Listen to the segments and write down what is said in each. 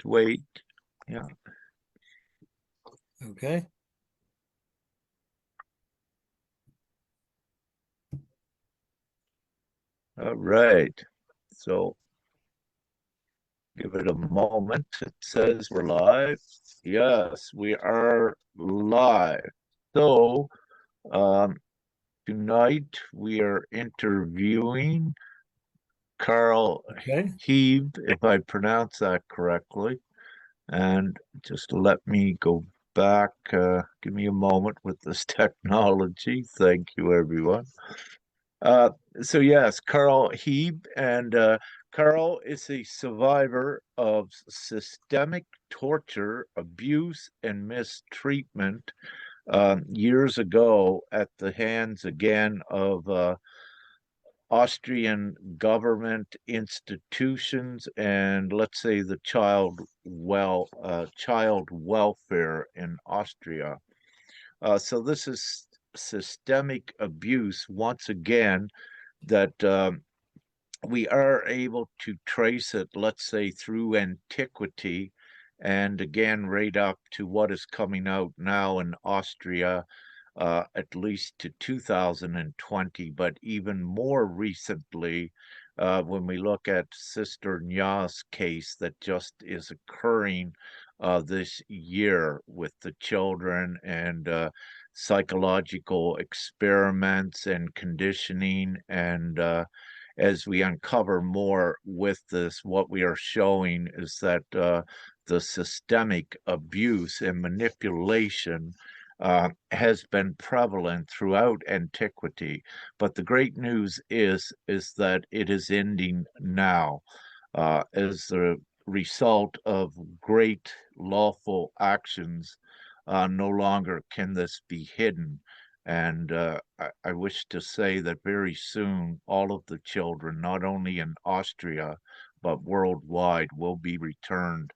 Just wait. Yeah. Okay. All right. So give it a moment. It says we're live. Yes, we are live. So tonight we are interviewing Karl Okay. Hieß, if I pronounce that correctly. And just let me go back. Give me a moment with this technology. Thank you, everyone. Uh, so yes, Karl Hieß, and Karl is a survivor of systemic torture, abuse, and mistreatment years ago at the hands again of Austrian government institutions and let's say the child welfare in Austria. So this is systemic abuse once again that we are able to trace it, let's say, through antiquity, and again, right up to what is coming out now in Austria, at least to 2020, but even more recently, when we look at Sister Nya's case that just is occurring this year with the children and psychological experiments and conditioning and as we uncover more with this, what we are showing is that the systemic abuse and manipulation has been prevalent throughout antiquity. But the great news is that it is ending now as the result of great lawful actions. No longer can this be hidden. And I wish to say that very soon, all of the children, not only in Austria, but worldwide, will be returned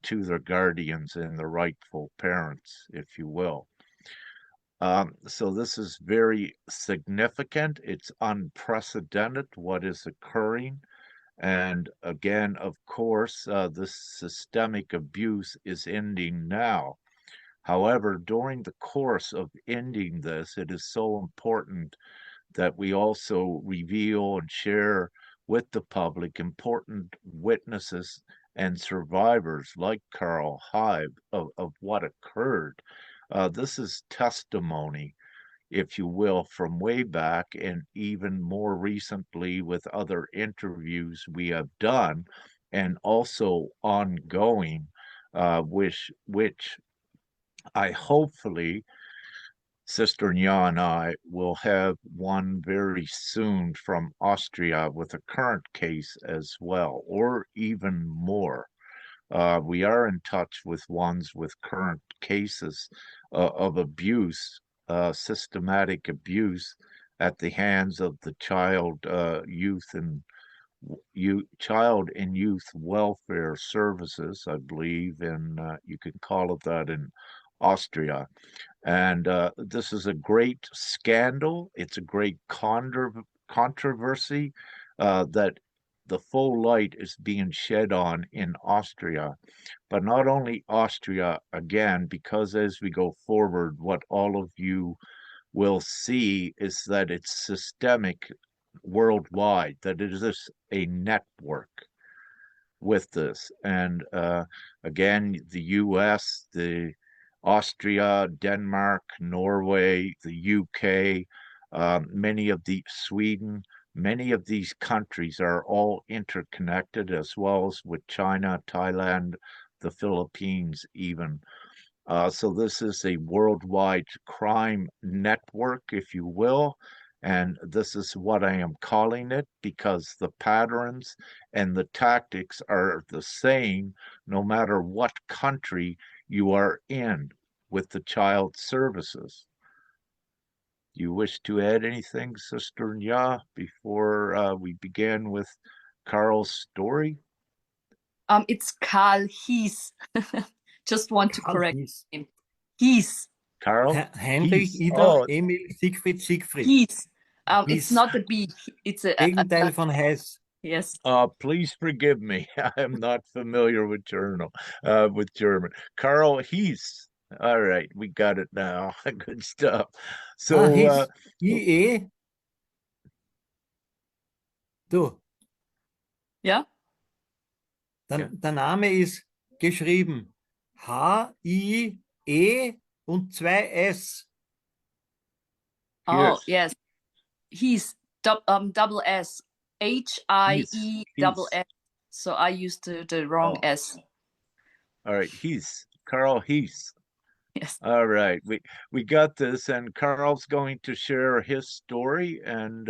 to their guardians and their rightful parents, if you will. So this is very significant. It's unprecedented what is occurring. And again, of course, this systemic abuse is ending now. However, during the course of ending this, it is so important that we also reveal and share with the public important witnesses and survivors like Karl Hieß of what occurred. This is testimony, if you will, from way back and even more recently with other interviews we have done and also ongoing, which I hopefully Sister Nya and I will have one very soon from Austria with a current case as well, or even more. We are in touch with ones with current cases of abuse, systematic abuse at the hands of the child and youth welfare services, I believe, and you can call it that in Austria. And this is a great scandal. It's a great controversy that the full light is being shed on in Austria. But not only Austria, again, because as we go forward, what all of you will see is that it's systemic worldwide, that it is a network with this. And again, the US, the Austria, Denmark, Norway, the UK, Sweden, many of these countries are all interconnected, as well as with China, Thailand, the Philippines, even. So this is a worldwide crime network, if you will. And this is what I am calling it because the patterns and the tactics are the same no matter what country you are in with the child services. You wish to add anything, Sister Nya, before we begin with Karl's story? It's Karl Hieß. Just want to Karl correct Hieß. him. Hieß. Karl? Heinrich, Hieß. Ida, Oh, Emil, Siegfried, Siegfried. Hieß. It's Hieß. not a B. It's a Gegenteil von Heiß. Yes. Please forgive me. I am not familiar with with German. Karl Hieß. All right, we got it now. Good stuff. So, Hieß. IE. Du, Yeah. Ja. der Name ist geschrieben H-I-E und zwei S. Oh, Hieß. yes. He's double S. Hieß. H-I-E double Hieß. S. So I used the wrong Oh, S. all right. Hieß. Karl Hieß. Yes. All right, we got this, and Carl's going to share his story, and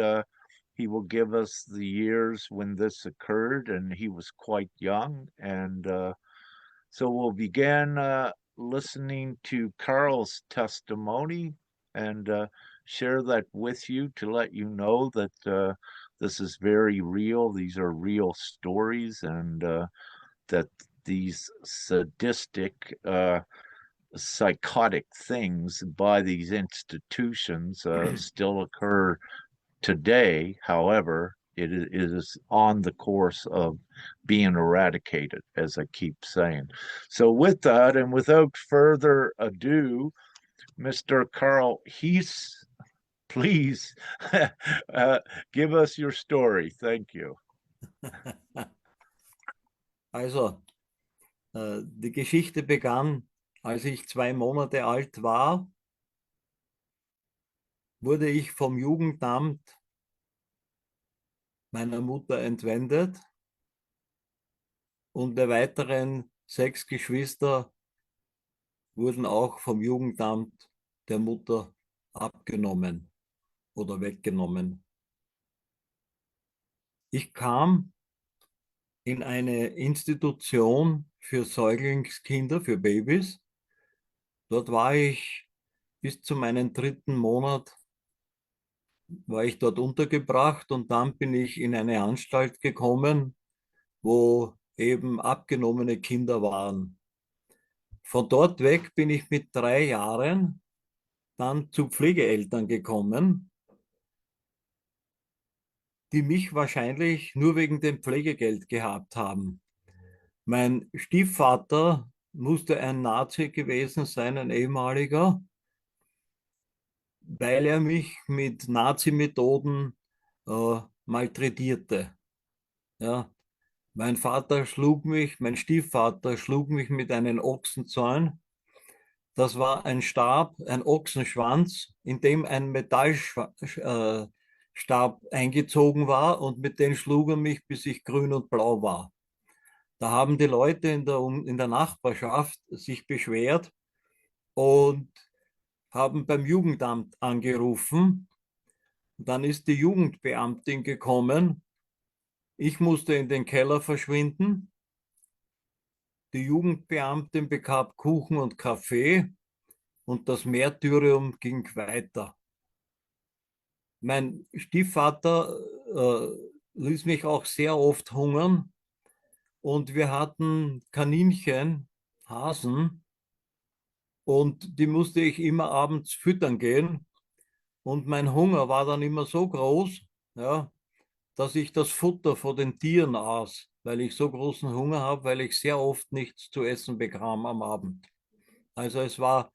he will give us the years when this occurred, and he was quite young, and so we'll begin listening to Carl's testimony and share that with you to let you know that this is very real. These are real stories, and that these sadistic psychotic things by these institutions still occur today. However, it is on the course of being eradicated, as I keep saying. So, with that, and without further ado, Mr. Karl Hieß, please give us your story. Thank you. Also, die Geschichte begann, als ich 2 Monate alt war, wurde ich vom Jugendamt meiner Mutter entwendet und der weiteren 6 Geschwister wurden auch vom Jugendamt der Mutter abgenommen oder weggenommen. Ich kam in eine Institution für Säuglingskinder, für Babys. Dort war ich bis zu meinem 3. Monat war ich dort untergebracht und dann bin ich in eine Anstalt gekommen, wo eben abgenommene Kinder waren. Von dort weg bin ich mit 3 Jahren dann zu Pflegeeltern gekommen, die mich wahrscheinlich nur wegen dem Pflegegeld gehabt haben. Mein Stiefvater musste ein Nazi gewesen sein, ein ehemaliger, weil er mich mit Nazi-Methoden malträtierte. Ja. Mein Stiefvater schlug mich mit einem Ochsenzorn. Das war ein Stab, ein Ochsenschwanz, in dem ein Metallstab eingezogen war und mit dem schlug er mich, bis ich grün und blau war. Da haben die Leute in der Nachbarschaft sich beschwert und haben beim Jugendamt angerufen. Dann ist die Jugendbeamtin gekommen. Ich musste in den Keller verschwinden. Die Jugendbeamtin bekam Kuchen und Kaffee und das Märtyrium ging weiter. Mein Stiefvater ließ mich auch sehr oft hungern und wir hatten Kaninchen, Hasen, und die musste ich immer abends füttern gehen. Und mein Hunger war dann immer so groß, ja, dass ich das Futter vor den Tieren aß, weil ich so großen Hunger habe, weil ich sehr oft nichts zu essen bekam am Abend. Also es war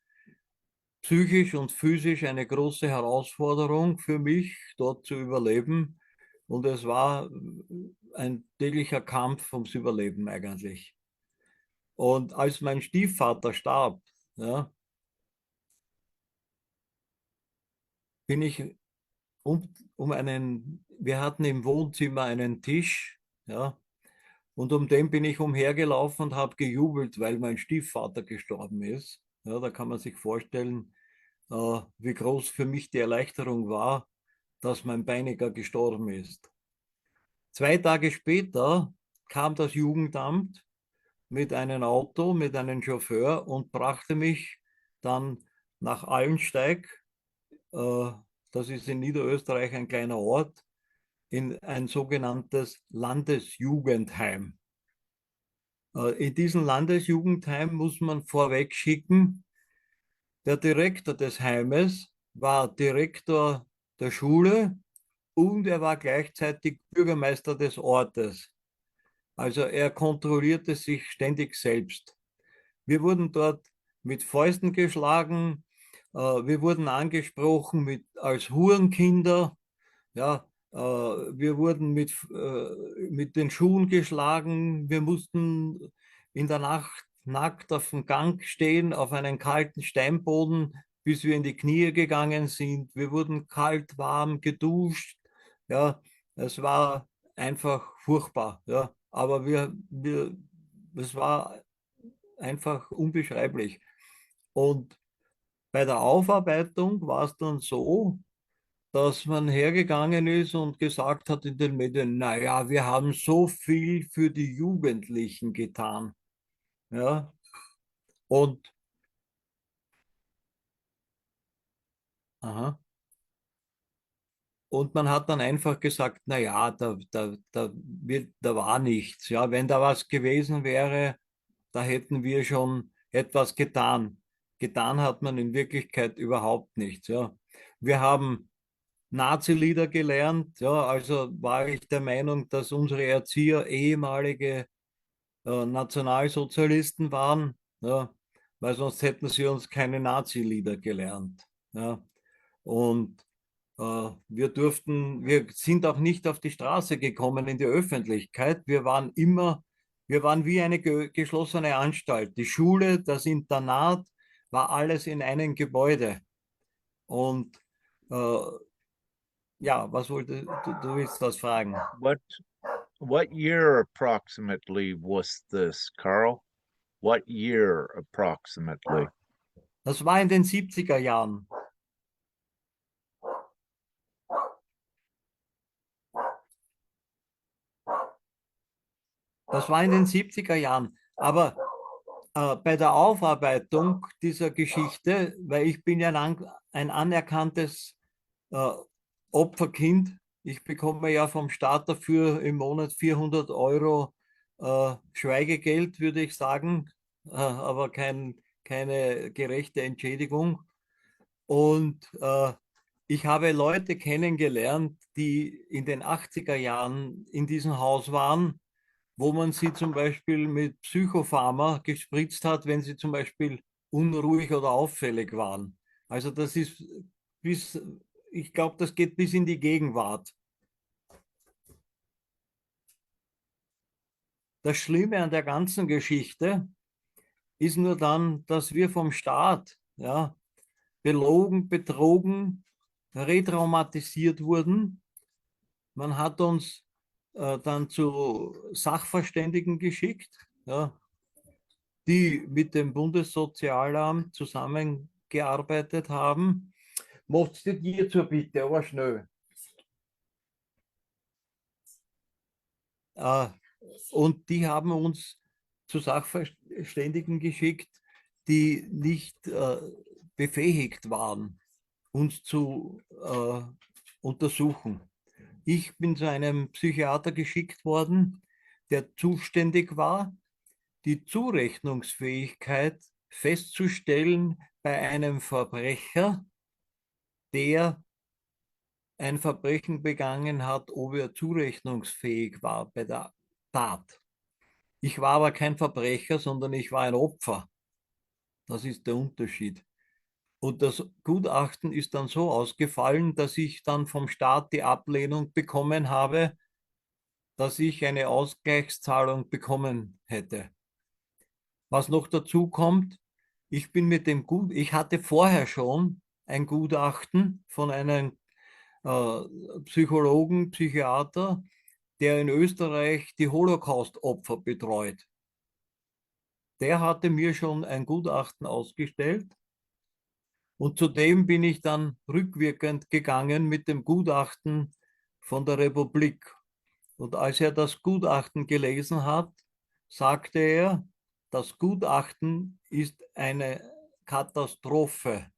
psychisch und physisch eine große Herausforderung für mich, dort zu überleben. Und es war ein täglicher Kampf ums Überleben eigentlich. Und als mein Stiefvater starb, ja, bin ich wir hatten im Wohnzimmer einen Tisch, ja, und um den bin ich umhergelaufen und habe gejubelt, weil mein Stiefvater gestorben ist. Ja, da kann man sich vorstellen, wie groß für mich die Erleichterung war, dass mein Peiniger gestorben ist. 2 Tage später kam das Jugendamt mit einem Auto, mit einem Chauffeur und brachte mich dann nach Allensteig, das ist in Niederösterreich ein kleiner Ort, in ein sogenanntes Landesjugendheim. In diesem Landesjugendheim muss man vorweg schicken, der Direktor des Heimes war Direktor der Schule und er war gleichzeitig Bürgermeister des Ortes. Also er kontrollierte sich ständig selbst. Wir wurden dort mit Fäusten geschlagen, wir wurden angesprochen als Hurenkinder, ja, wir wurden mit den Schuhen geschlagen, wir mussten in der Nacht nackt auf dem Gang stehen, auf einem kalten Steinboden, bis wir in die Knie gegangen sind. Wir wurden kalt, warm, geduscht. Ja, es war einfach furchtbar. Ja, aber es war einfach unbeschreiblich. Und bei der Aufarbeitung war es dann so, dass man hergegangen ist und gesagt hat in den Medien, naja, wir haben so viel für die Jugendlichen getan. Ja, und, aha, und man hat dann einfach gesagt, naja, da war nichts. Ja, wenn da was gewesen wäre, da hätten wir schon etwas getan. Getan hat man in Wirklichkeit überhaupt nichts. Ja. Wir haben Nazi-Lieder gelernt. Ja, also war ich der Meinung, dass unsere Erzieher ehemalige Nationalsozialisten waren, ja, weil sonst hätten sie uns keine Nazi-Lieder gelernt. Ja. Und wir sind auch nicht auf die Straße gekommen in die Öffentlichkeit. Wir waren wie eine geschlossene Anstalt. Die Schule, das Internat, war alles in einem Gebäude. Und äh, ja, du willst was fragen? What year approximately was this, Karl? What year approximately? Das war in den 70er Jahren. Das war in den 70er Jahren. Aber bei der Aufarbeitung dieser Geschichte, weil ich bin ja ein anerkanntes äh, Opferkind, ich bekomme ja vom Staat dafür im Monat 400 Euro Schweigegeld, würde ich sagen, aber keine gerechte Entschädigung. Und ich habe Leute kennengelernt, die in den 80er Jahren in diesem Haus waren, wo man sie zum Beispiel mit Psychopharma gespritzt hat, wenn sie zum Beispiel unruhig oder auffällig waren. Also das ist bis, ich glaube, das geht bis in die Gegenwart. Das Schlimme an der ganzen Geschichte ist nur dann, dass wir vom Staat, ja, belogen, betrogen, retraumatisiert wurden. Man hat uns dann zu Sachverständigen geschickt, ja, die mit dem Bundessozialamt zusammengearbeitet haben. Macht's nicht hierzu bitte, aber schnell. Äh, und die haben uns zu Sachverständigen geschickt, die nicht befähigt waren, uns zu untersuchen. Ich bin zu einem Psychiater geschickt worden, der zuständig war, die Zurechnungsfähigkeit festzustellen bei einem Verbrecher, der ein Verbrechen begangen hat, ob er zurechnungsfähig war bei der Tat. Ich war aber kein Verbrecher, sondern ich war ein Opfer. Das ist der Unterschied. Und das Gutachten ist dann so ausgefallen, dass ich dann vom Staat die Ablehnung bekommen habe, dass ich eine Ausgleichszahlung bekommen hätte. Was noch dazu kommt, ich hatte vorher schon ein Gutachten von einem Psychologen, Psychiater, der in Österreich die Holocaust-Opfer betreut. Der hatte mir schon ein Gutachten ausgestellt und zudem bin ich dann rückwirkend gegangen mit dem Gutachten von der Republik. Und als er das Gutachten gelesen hat, sagte er, das Gutachten ist eine Katastrophe.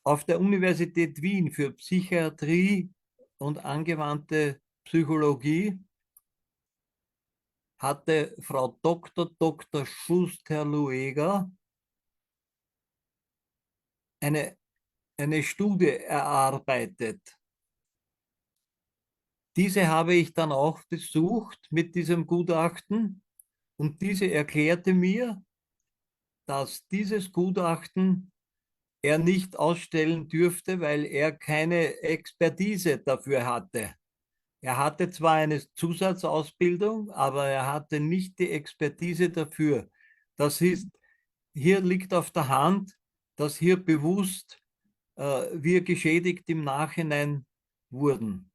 Auf der Universität Wien für Psychiatrie und angewandte Psychologie hatte Frau Dr. Schuster-Lueger eine Studie erarbeitet. Diese habe ich dann auch besucht mit diesem Gutachten und diese erklärte mir, dass dieses Gutachten er nicht ausstellen dürfte, weil er keine Expertise dafür hatte. Er hatte zwar eine Zusatzausbildung, aber er hatte nicht die Expertise dafür. Das ist, hier liegt auf der Hand, dass hier bewusst wir geschädigt im Nachhinein wurden.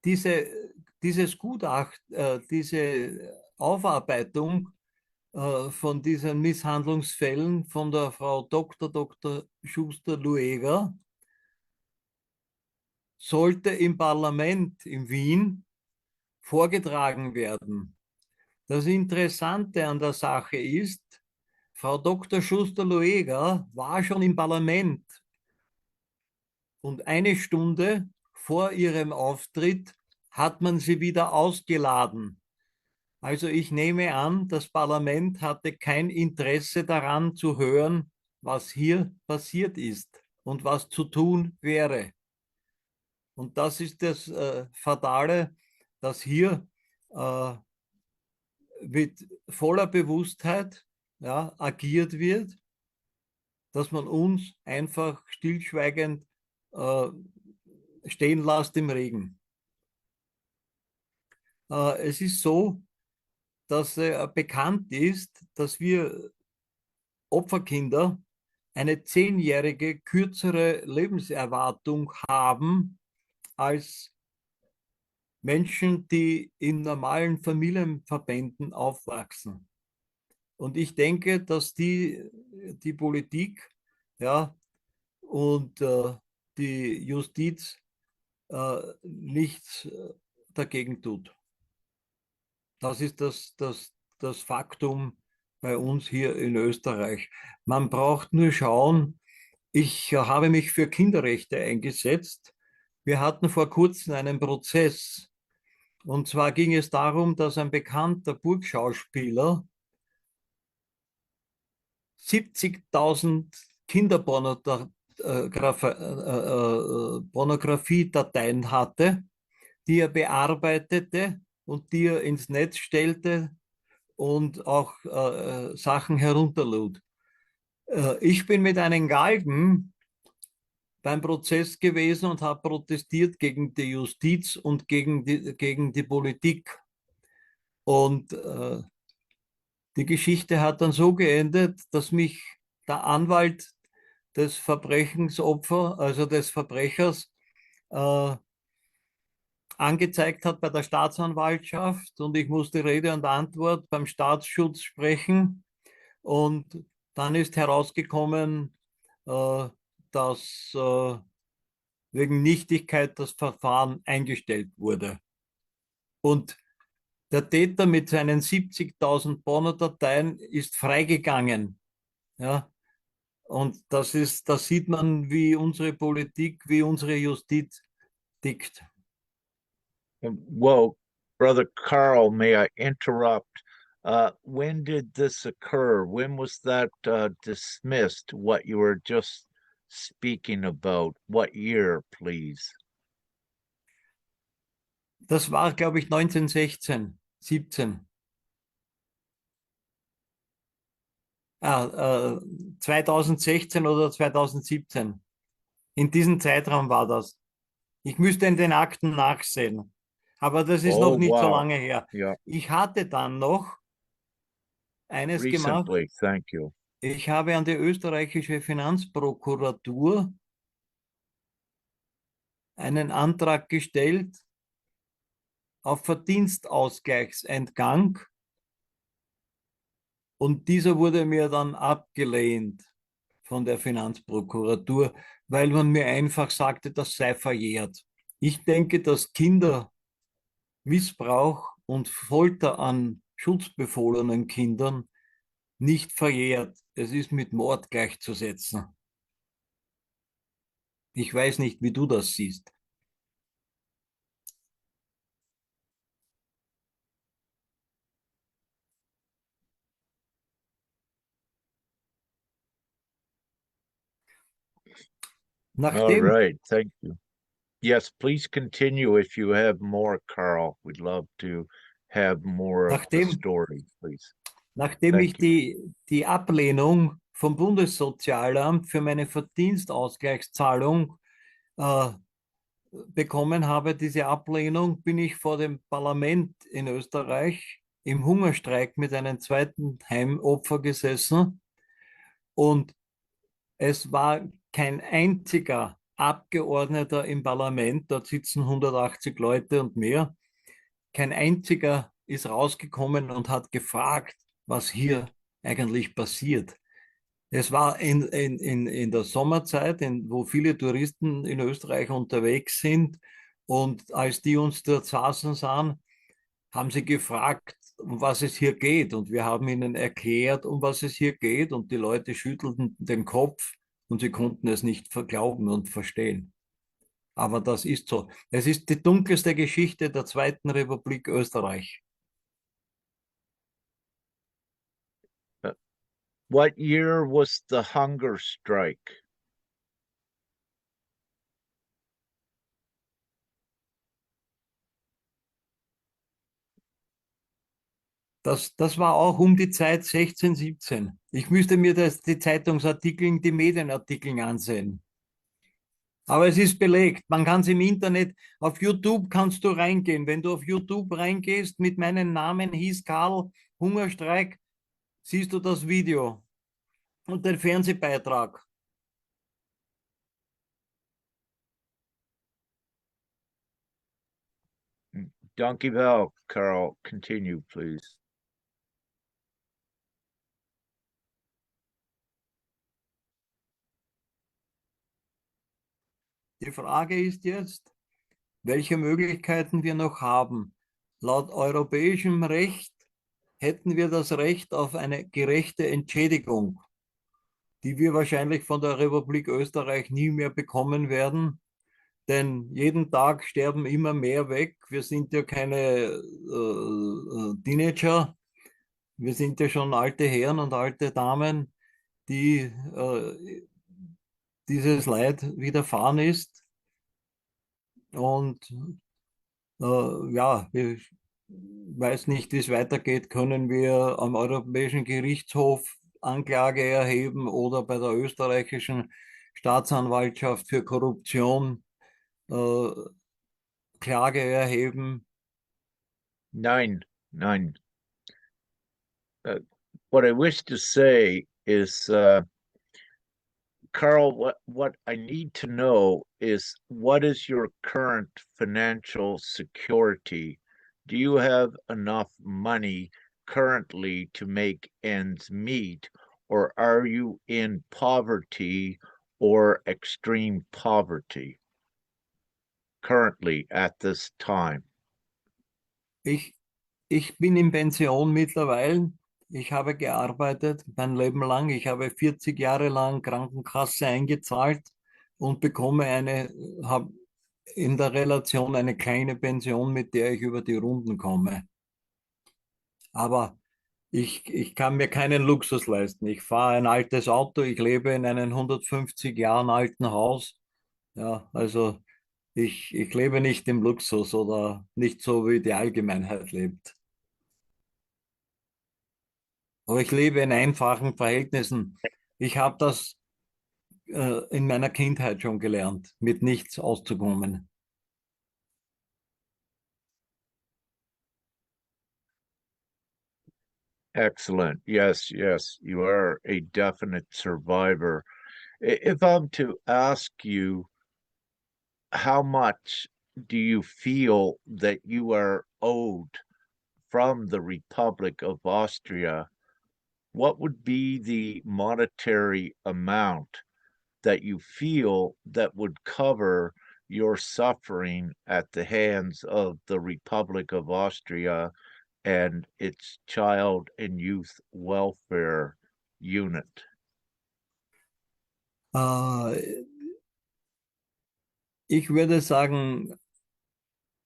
Dieses Gutachten, diese Aufarbeitung von diesen Misshandlungsfällen von der Frau Dr. Schuster-Lueger sollte im Parlament in Wien vorgetragen werden. Das Interessante an der Sache ist, Frau Dr. Schuster-Lueger war schon im Parlament und eine Stunde vor ihrem Auftritt hat man sie wieder ausgeladen. Also ich nehme an, das Parlament hatte kein Interesse daran zu hören, was hier passiert ist und was zu tun wäre. Und das ist das Fatale, dass hier mit voller Bewusstheit agiert wird, dass man uns einfach stillschweigend äh, stehen lässt im Regen. Es ist so, dass bekannt ist, dass wir Opferkinder eine 10-jährige kürzere Lebenserwartung haben als Menschen, die in normalen Familienverbänden aufwachsen. Und ich denke, dass die Politik und die Justiz nichts dagegen tut. Das ist das Faktum bei uns hier in Österreich. Man braucht nur schauen, ich habe mich für Kinderrechte eingesetzt. Wir hatten vor kurzem einen Prozess. Und zwar ging es darum, dass ein bekannter Burgschauspieler 70.000 Kinderpornografie-Dateien hatte, die er bearbeitete und die er ins Netz stellte und auch Sachen herunterlud. Ich bin mit einem Galgen beim Prozess gewesen und habe protestiert gegen die Justiz und gegen die Politik. Und die Geschichte hat dann so geendet, dass mich der Anwalt des also des Verbrechers, angezeigt hat bei der Staatsanwaltschaft und ich musste Rede und Antwort beim Staatsschutz sprechen. Und dann ist herausgekommen, dass wegen Nichtigkeit das Verfahren eingestellt wurde. Und der Täter mit seinen 70.000 Pornodateien ist freigegangen. Ja? Und da sieht man, wie unsere Politik, wie unsere Justiz tickt. Well, Brother Karl, may I interrupt? When did this occur? When was that dismissed? What you were just speaking about? What year, please? Das war, glaube ich, 1916, 17. 2016 oder 2017. In diesem Zeitraum war das. Ich müsste in den Akten nachsehen. Aber das ist noch Oh, nicht so wow. lange her. Yeah, Ich hatte dann noch eines gemacht. recently. Thank you. Ich habe an die österreichische Finanzprokuratur einen Antrag gestellt auf Verdienstausgleichsentgang und dieser wurde mir dann abgelehnt von der Finanzprokuratur, weil man mir einfach sagte, das sei verjährt. Ich denke, dass Kindermissbrauch und Folter an schutzbefohlenen Kindern nicht verjährt. Es ist mit Mord gleichzusetzen. Ich weiß nicht, wie du das siehst. All Nachdem, right, thank you. Yes, please continue if you have more, Karl. We'd love to have more of the nachdem, story, please. nachdem ich Thank you. die Ablehnung vom Bundessozialamt für meine Verdienstausgleichszahlung äh, bekommen habe, diese Ablehnung, bin ich vor dem Parlament in Österreich im Hungerstreik mit einem zweiten Heimopfer gesessen und es war kein einziger Abgeordneter im Parlament, dort sitzen 180 Leute und mehr, kein einziger ist rausgekommen und hat gefragt, was hier eigentlich passiert. Es war in der Sommerzeit, wo viele Touristen in Österreich unterwegs sind. Und als die uns dort sahen, haben sie gefragt, um was es hier geht. Und wir haben ihnen erklärt, um was es hier geht. Und die Leute schüttelten den Kopf und sie konnten es nicht glauben und verstehen. Aber das ist so. Es ist die dunkelste Geschichte der Zweiten Republik Österreich. What year was the hunger strike? Das war auch um die Zeit 16, 17. Ich müsste mir die Zeitungsartikel, die Medienartikel ansehen. Aber es ist belegt. Man kann es im Internet, auf YouTube kannst du reingehen. Wenn du auf YouTube reingehst, mit meinem Namen hieß Karl Hungerstreik, siehst du das Video und den Fernsehbeitrag. Dankjewel, Karl. Continue, please. Die Frage ist jetzt, welche Möglichkeiten wir noch haben. Laut europäischem Recht hätten wir das Recht auf eine gerechte Entschädigung, die wir wahrscheinlich von der Republik Österreich nie mehr bekommen werden, denn jeden Tag sterben immer mehr weg. Wir sind ja keine Teenager, wir sind ja schon alte Herren und alte Damen, die dieses Leid widerfahren ist. Und ja, ich weiß nicht, wie es weitergeht. Können wir am Europäischen Gerichtshof Anklage erheben oder bei der österreichischen Staatsanwaltschaft für Korruption äh, Klage erheben? Nein, nein. What I wish to say is, Karl, what I need to know is what is your current financial security? Do you have enough money currently to make ends meet, or are you in poverty or extreme poverty currently at this time? Ich, ich bin in Pension mittlerweile. Ich habe gearbeitet mein Leben lang. Ich habe 40 Jahre lang Krankenkasse eingezahlt und bekomme habe in der Relation eine kleine Pension, mit der ich über die Runden komme. Aber ich kann mir keinen Luxus leisten. Ich fahre ein altes Auto, ich lebe in einem 150 Jahren alten Haus. Ja, also ich lebe nicht im Luxus oder nicht so, wie die Allgemeinheit lebt. Aber ich lebe in einfachen Verhältnissen. Ich habe das in meiner Kindheit schon gelernt, mit nichts auszukommen. Excellent. Yes, yes, you are a definite survivor. If I'm to ask you, how much do you feel that you are owed from the Republic of Austria? What would be the monetary amount that you feel that would cover your suffering at the hands of the Republic of Austria and its child and youth welfare unit? Äh, Ich würde sagen,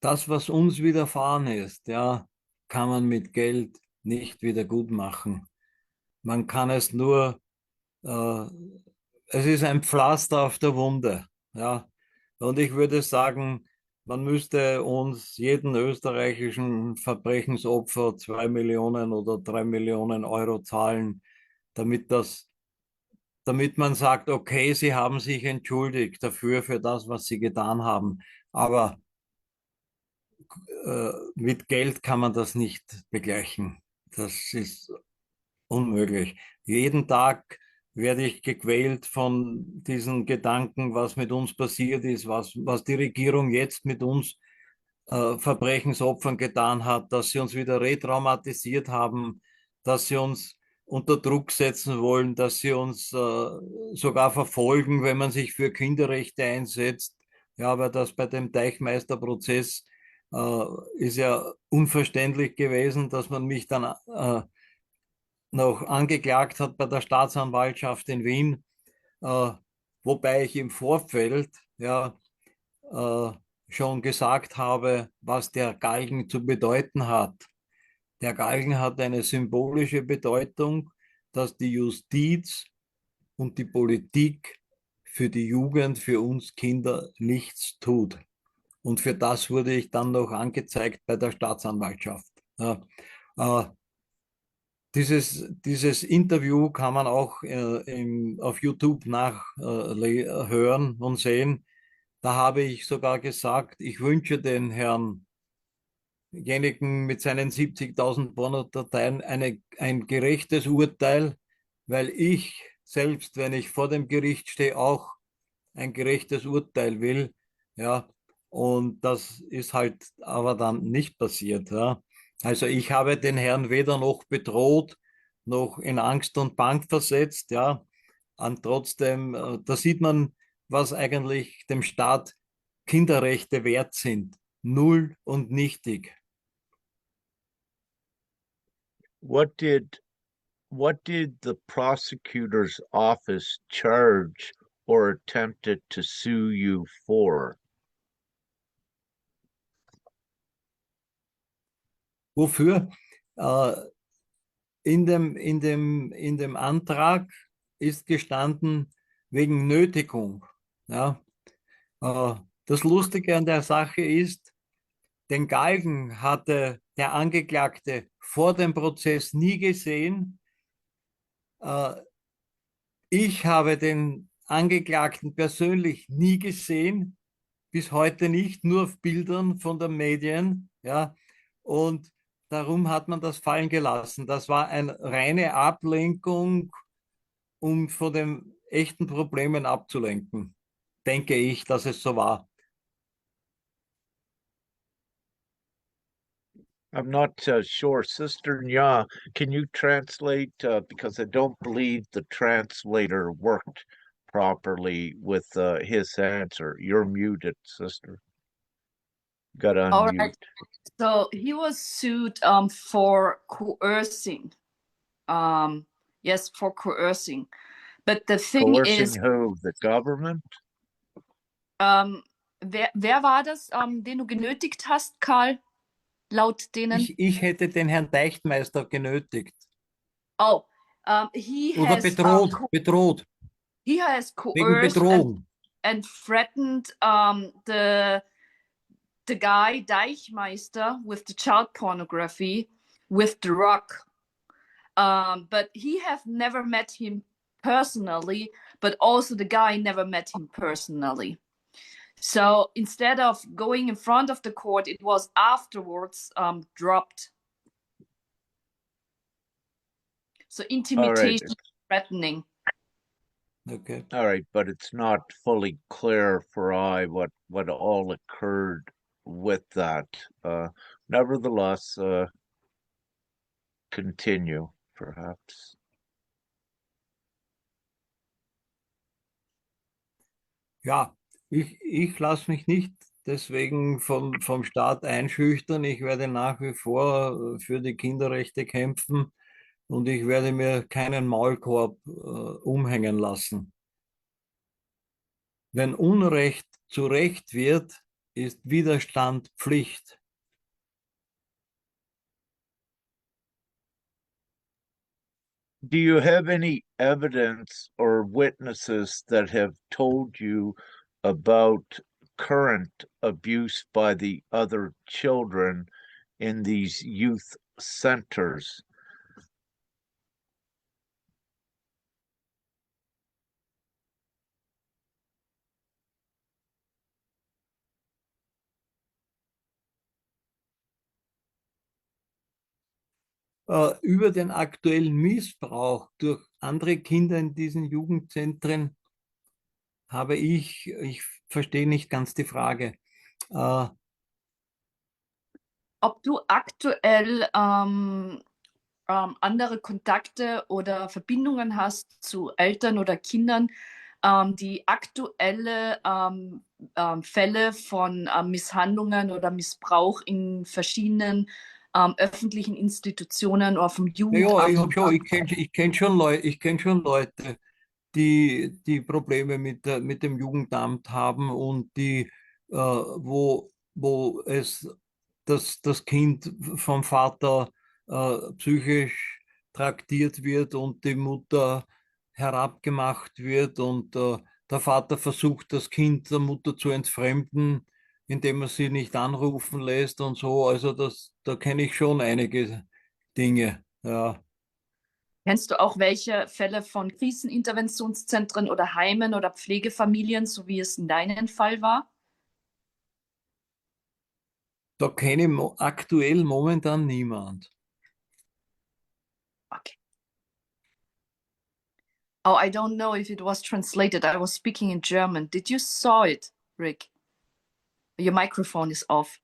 das, was uns widerfahren ist, ja, kann man mit Geld nicht wieder gut machen. Man kann es nur, äh, es ist ein Pflaster auf der Wunde. Ja, und ich würde sagen, man müsste uns jeden österreichischen Verbrechensopfer 2 Millionen oder 3 Millionen Euro zahlen, damit damit man sagt, okay, sie haben sich entschuldigt dafür, für das, was sie getan haben. Aber mit Geld kann man das nicht begleichen. Das ist unmöglich. Jeden Tag werde ich gequält von diesen Gedanken, was mit uns passiert ist, was die Regierung jetzt mit uns Verbrechensopfern getan hat, dass sie uns wieder retraumatisiert haben, dass sie uns unter Druck setzen wollen, dass sie uns sogar verfolgen, wenn man sich für Kinderrechte einsetzt. Ja, aber das bei dem Teichmeisterprozess ist ja unverständlich gewesen, dass man mich dann noch angeklagt hat bei der Staatsanwaltschaft in Wien, äh, wobei ich im Vorfeld ja äh, schon gesagt habe, was der Galgen zu bedeuten hat. Der Galgen hat eine symbolische Bedeutung, dass die Justiz und die Politik für die Jugend, für uns Kinder nichts tut. Und für das wurde ich dann noch angezeigt bei der Staatsanwaltschaft. Ja. Äh, dieses Interview kann man auch auf YouTube nachhören und sehen. Da habe ich sogar gesagt, ich wünsche den Herrnjenigen mit seinen 70.000 Pornodateien ein gerechtes Urteil, weil ich selbst, wenn ich vor dem Gericht stehe, auch ein gerechtes Urteil will. Ja, und das ist halt aber dann nicht passiert. Ja. Also ich habe den Herrn weder noch bedroht, noch in Angst und Bange versetzt. Ja, und trotzdem, da sieht man, was eigentlich dem Staat Kinderrechte wert sind. Null und nichtig. What did what did the prosecutor's office charge or attempted to sue you for? Wofür? Äh, in dem Antrag ist gestanden wegen Nötigung. Ja? Äh, das Lustige an der Sache ist, den Galgen hatte der Angeklagte vor dem Prozess nie gesehen. Äh, ich habe den Angeklagten persönlich nie gesehen, bis heute nicht, nur auf Bildern von den Medien. Ja? Und darum hat man das fallen gelassen. Das war eine reine Ablenkung, um von den echten Problemen abzulenken. Denke ich, dass es so war. I'm not sure. Sister Nya, can you translate? Because I don't believe the translator worked properly with his answer. You're muted, sister. Got to All unmute. right. So he was sued for coercing. Yes, for coercing. But the thing Coercing is, who? The government? wer war das, den du genötigt hast, Karl? Laut denen? Ich hätte den Herrn Deichtmeister genötigt. Oh, he Oder has bedroht. he has Wegen coerced Bedrohung. and threatened the guy Deichmeister with the child pornography with the rock. But he have never met him personally, but also the guy never met him personally. So instead of going in front of the court, it was afterwards dropped. So intimidation, threatening. Okay. All right, but it's not fully clear for I what all occurred with that. Nevertheless, continue, perhaps. Ja, ich lasse mich nicht deswegen vom Staat einschüchtern. Ich werde nach wie vor für die Kinderrechte kämpfen und ich werde mir keinen Maulkorb umhängen lassen. Wenn Unrecht zu Recht wird, ist Widerstand Pflicht. Do you have any evidence or witnesses that have told you about current abuse by the other children in these youth centers. Über den aktuellen Missbrauch durch andere Kinder in diesen Jugendzentren habe ich verstehe nicht ganz die Frage. Ob du aktuell andere Kontakte oder Verbindungen hast zu Eltern oder Kindern, die aktuelle Fälle von Misshandlungen oder Missbrauch in verschiedenen öffentlichen Institutionen oder vom Ja, Jugendamt. ich kenn schon Leute, die Probleme mit dem Jugendamt haben und wo das Kind vom Vater psychisch traktiert wird und die Mutter herabgemacht wird und der Vater versucht, das Kind der Mutter zu entfremden, indem er sie nicht anrufen lässt und so. Also da kenne ich schon einige Dinge. Ja. Kennst du auch welche Fälle von Kriseninterventionszentren oder Heimen oder Pflegefamilien, so wie es in deinem Fall war? Da kenne ich aktuell momentan niemand. Okay. Oh, I don't know if it was translated. I was speaking in German. Did you saw it, Rick? Your microphone is off.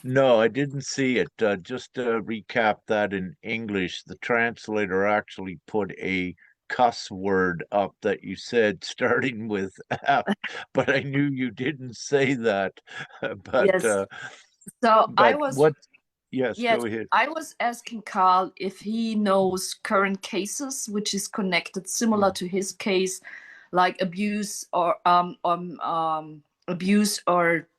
No, I didn't see it. Just to recap that in English, the translator actually put a cuss word up that you said starting with F, but I knew you didn't say that. But Yes. So I but was what? Yes, yes, go ahead. I was asking Karl if he knows current cases which is connected similar to his case, like abuse or abuse or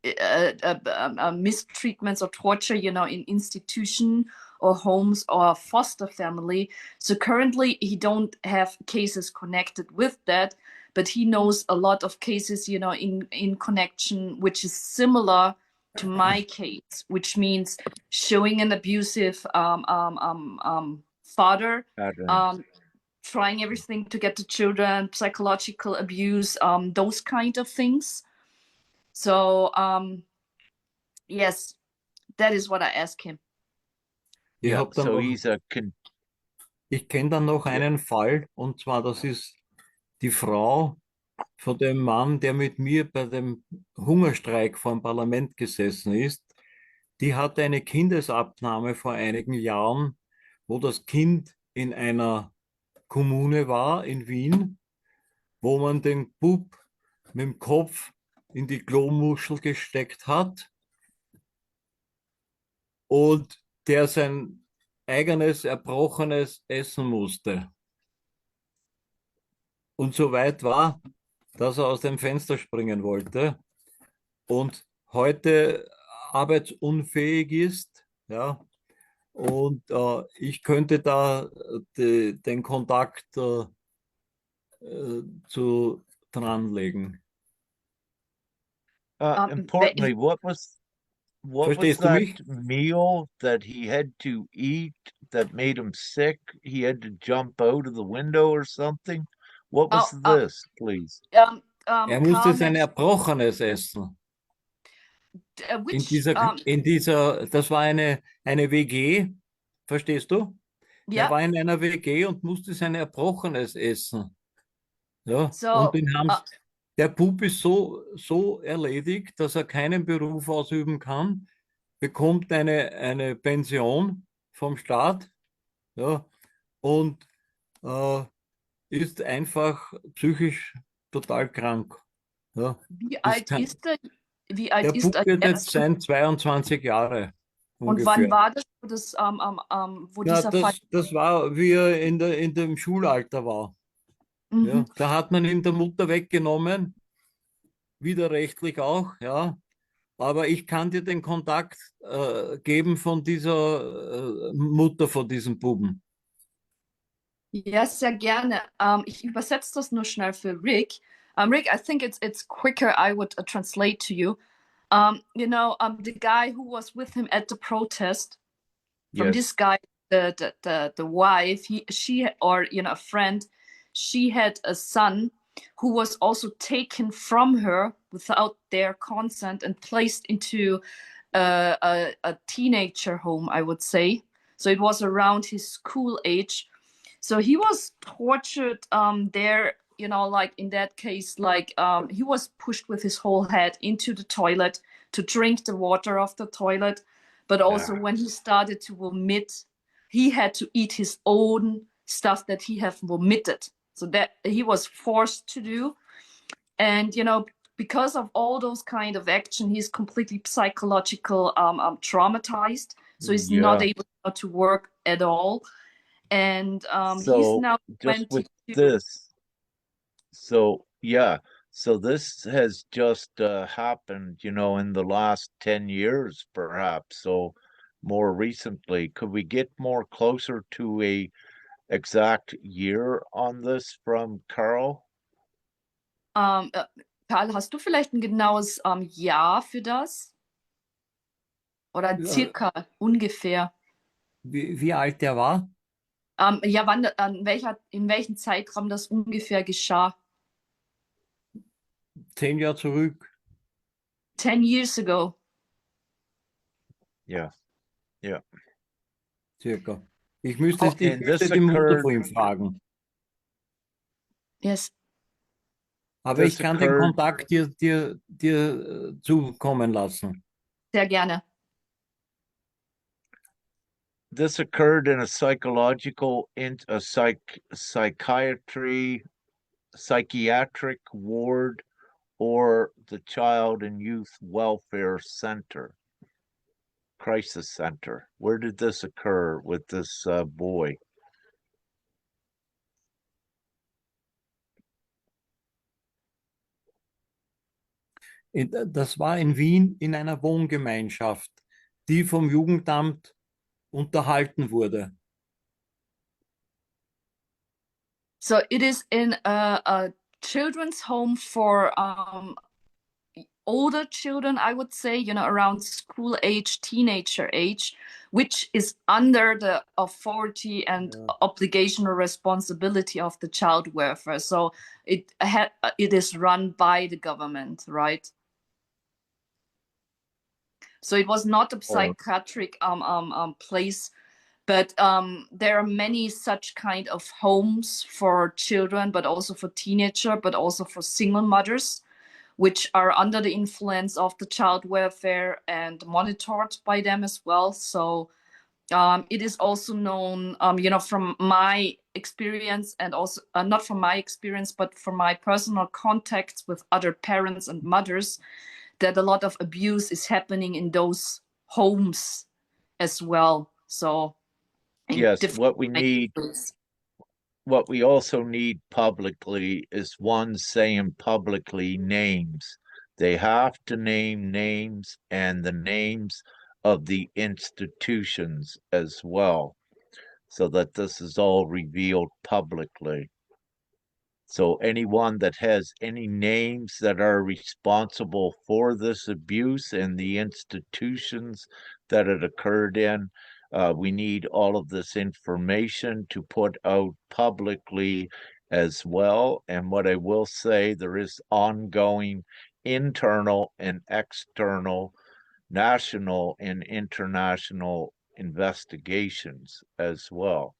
mistreatments or torture, you know, in institution or homes or foster family. So currently he don't have cases connected with that, but he knows a lot of cases, you know, in connection, which is similar to my case, which means showing an abusive father, trying everything to get the children, psychological abuse, those kind of things. So yes, that is what I asked him. Ich Yeah, habe dann so noch, he's a ich kenne dann noch Yeah. einen Fall, und zwar, das ist die Frau von dem Mann, der mit mir bei dem Hungerstreik vor dem Parlament gesessen ist. Die hatte eine Kindesabnahme vor einigen Jahren, wo das Kind in einer Kommune war in Wien, wo man den Bub mit dem Kopf in die Klomuschel gesteckt hat und der sein eigenes Erbrochenes essen musste. Und so weit war, dass er aus dem Fenster springen wollte und heute arbeitsunfähig ist, ja. Und ich könnte da den Kontakt zu dranlegen. Importantly, what was Verstehst du that mich? meal that he had to eat that made him sick? He had to jump out of the window or something? What was this, please? Er musste Karl sein Erbrochenes essen. which Das war eine WG, verstehst du? Er yeah. war in einer WG und musste sein Erbrochenes essen. Ja, So und der Bub ist so erledigt, dass er keinen Beruf ausüben kann, bekommt eine Pension vom Staat, ja, und ist einfach psychisch total krank. Ja. wie Ist alt kein, ist er? Wie der alt ist Bub er wird jetzt jetzt? sein 22 Jahre Und ungefähr. wann war das, wo Ja, dieser Fall? das war, wie er in dem Schulalter war. Ja. Mhm. Da hat man ihm der Mutter weggenommen, widerrechtlich auch, ja. Aber ich kann dir den Kontakt geben von dieser Mutter von diesem Buben. Ja, sehr gerne. Ich übersetze das nur schnell für Rick. Rick, I think it's quicker I would translate to you. The guy who was with him at the protest, from this Yes. guy, the wife, she or a friend, she had a son who was also taken from her without their consent and placed into a teenager home, I would say. So it was around his school age. So he was tortured there, like in that case, like he was pushed with his whole head into the toilet to drink the water of the toilet. But also Yeah. when he started to vomit, he had to eat his own stuff that he had vomited. So that he was forced to do. And because of all those kind of action, he's completely psychological traumatized. So he's not Yeah. able to work at all. And he's So now just with 22. this, so yeah, so this has just happened, in the last 10 years, perhaps. So more recently, could we get more closer to a exact year on this from Karl? Ähm, äh, Karl, hast du vielleicht ein genaues Jahr für das? Oder Ja, circa, ungefähr? wie alt der war? Ja, wann, in welchem Zeitraum das ungefähr geschah? 10 Jahre zurück. 10 years ago. Yeah, yeah. Circa. Ich müsste, Oh, ich And müsste this die Mutter occurred, von ihm fragen. yes, Aber ich this kann den occurred, Kontakt dir zukommen lassen. sehr gerne. this occurred in a psychological, in a psychiatric ward or the Child and Youth Welfare Center, Crisis Center. Where did this occur with this boy? Das war in Wien in einer Wohngemeinschaft, die vom Jugendamt unterhalten wurde. So it is in a children's home for older children, I would say, around school age, teenager age, which is under the authority and Ja. obligation or responsibility of the child welfare. So it is run by the government, right? So it was not a Or psychiatric place, but there are many such kind of homes for children, but also for teenager, but also for single mothers, which are under the influence of the child welfare and monitored by them as well. So it is also known, from my experience, and also not from my experience, but from my personal contacts with other parents and mothers, that a lot of abuse is happening in those homes as well. So in yes, different ways. what we also need publicly is one saying publicly names. They have to name names and the names of the institutions as well, so that this is all revealed publicly. So anyone that has any names that are responsible for this abuse and the institutions that it occurred in, we need all of this information to put out publicly as well. And what I will say, there is ongoing internal and external, national and international investigations as well.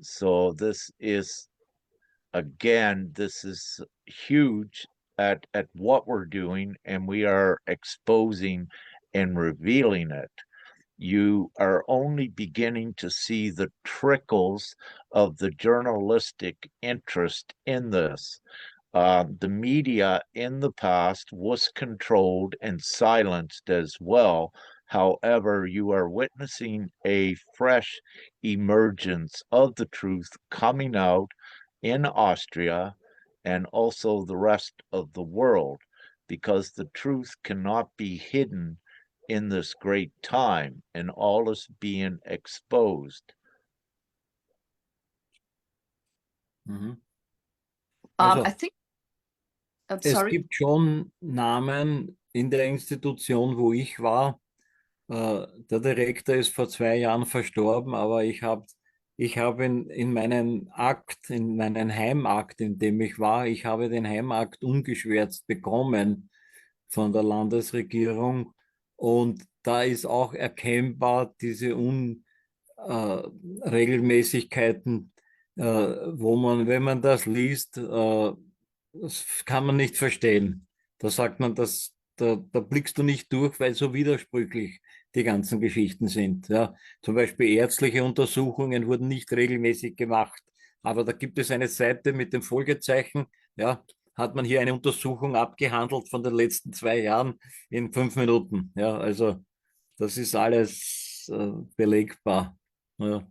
So this is, again, this is huge at what we're doing, and we are exposing and revealing it. You are only beginning to see the trickles of the journalistic interest in this. The media in the past was controlled and silenced as well. However, you are witnessing a fresh emergence of the truth coming out in Austria and also the rest of the world, because the truth cannot be hidden in this great time, and all is being exposed. Mhm. Also, I think, es sorry. gibt schon Namen in der Institution, wo ich war. Der Direktor ist vor 2 Jahren verstorben, aber ich habe in meinem Akt, in meinem Heimakt, in dem ich war, ich habe den Heimakt ungeschwärzt bekommen von der Landesregierung. Und da ist auch erkennbar diese Unregelmäßigkeiten, wo man, wenn man das liest, das kann man nicht verstehen. Da sagt man, da blickst du nicht durch, weil so widersprüchlich die ganzen Geschichten sind. Ja. Zum Beispiel ärztliche Untersuchungen wurden nicht regelmäßig gemacht. Aber da gibt es eine Seite mit dem Folgezeichen. Ja, hat man hier eine Untersuchung abgehandelt von den letzten 2 Jahren in 5 Minuten. Ja, also das ist alles belegbar. Ja.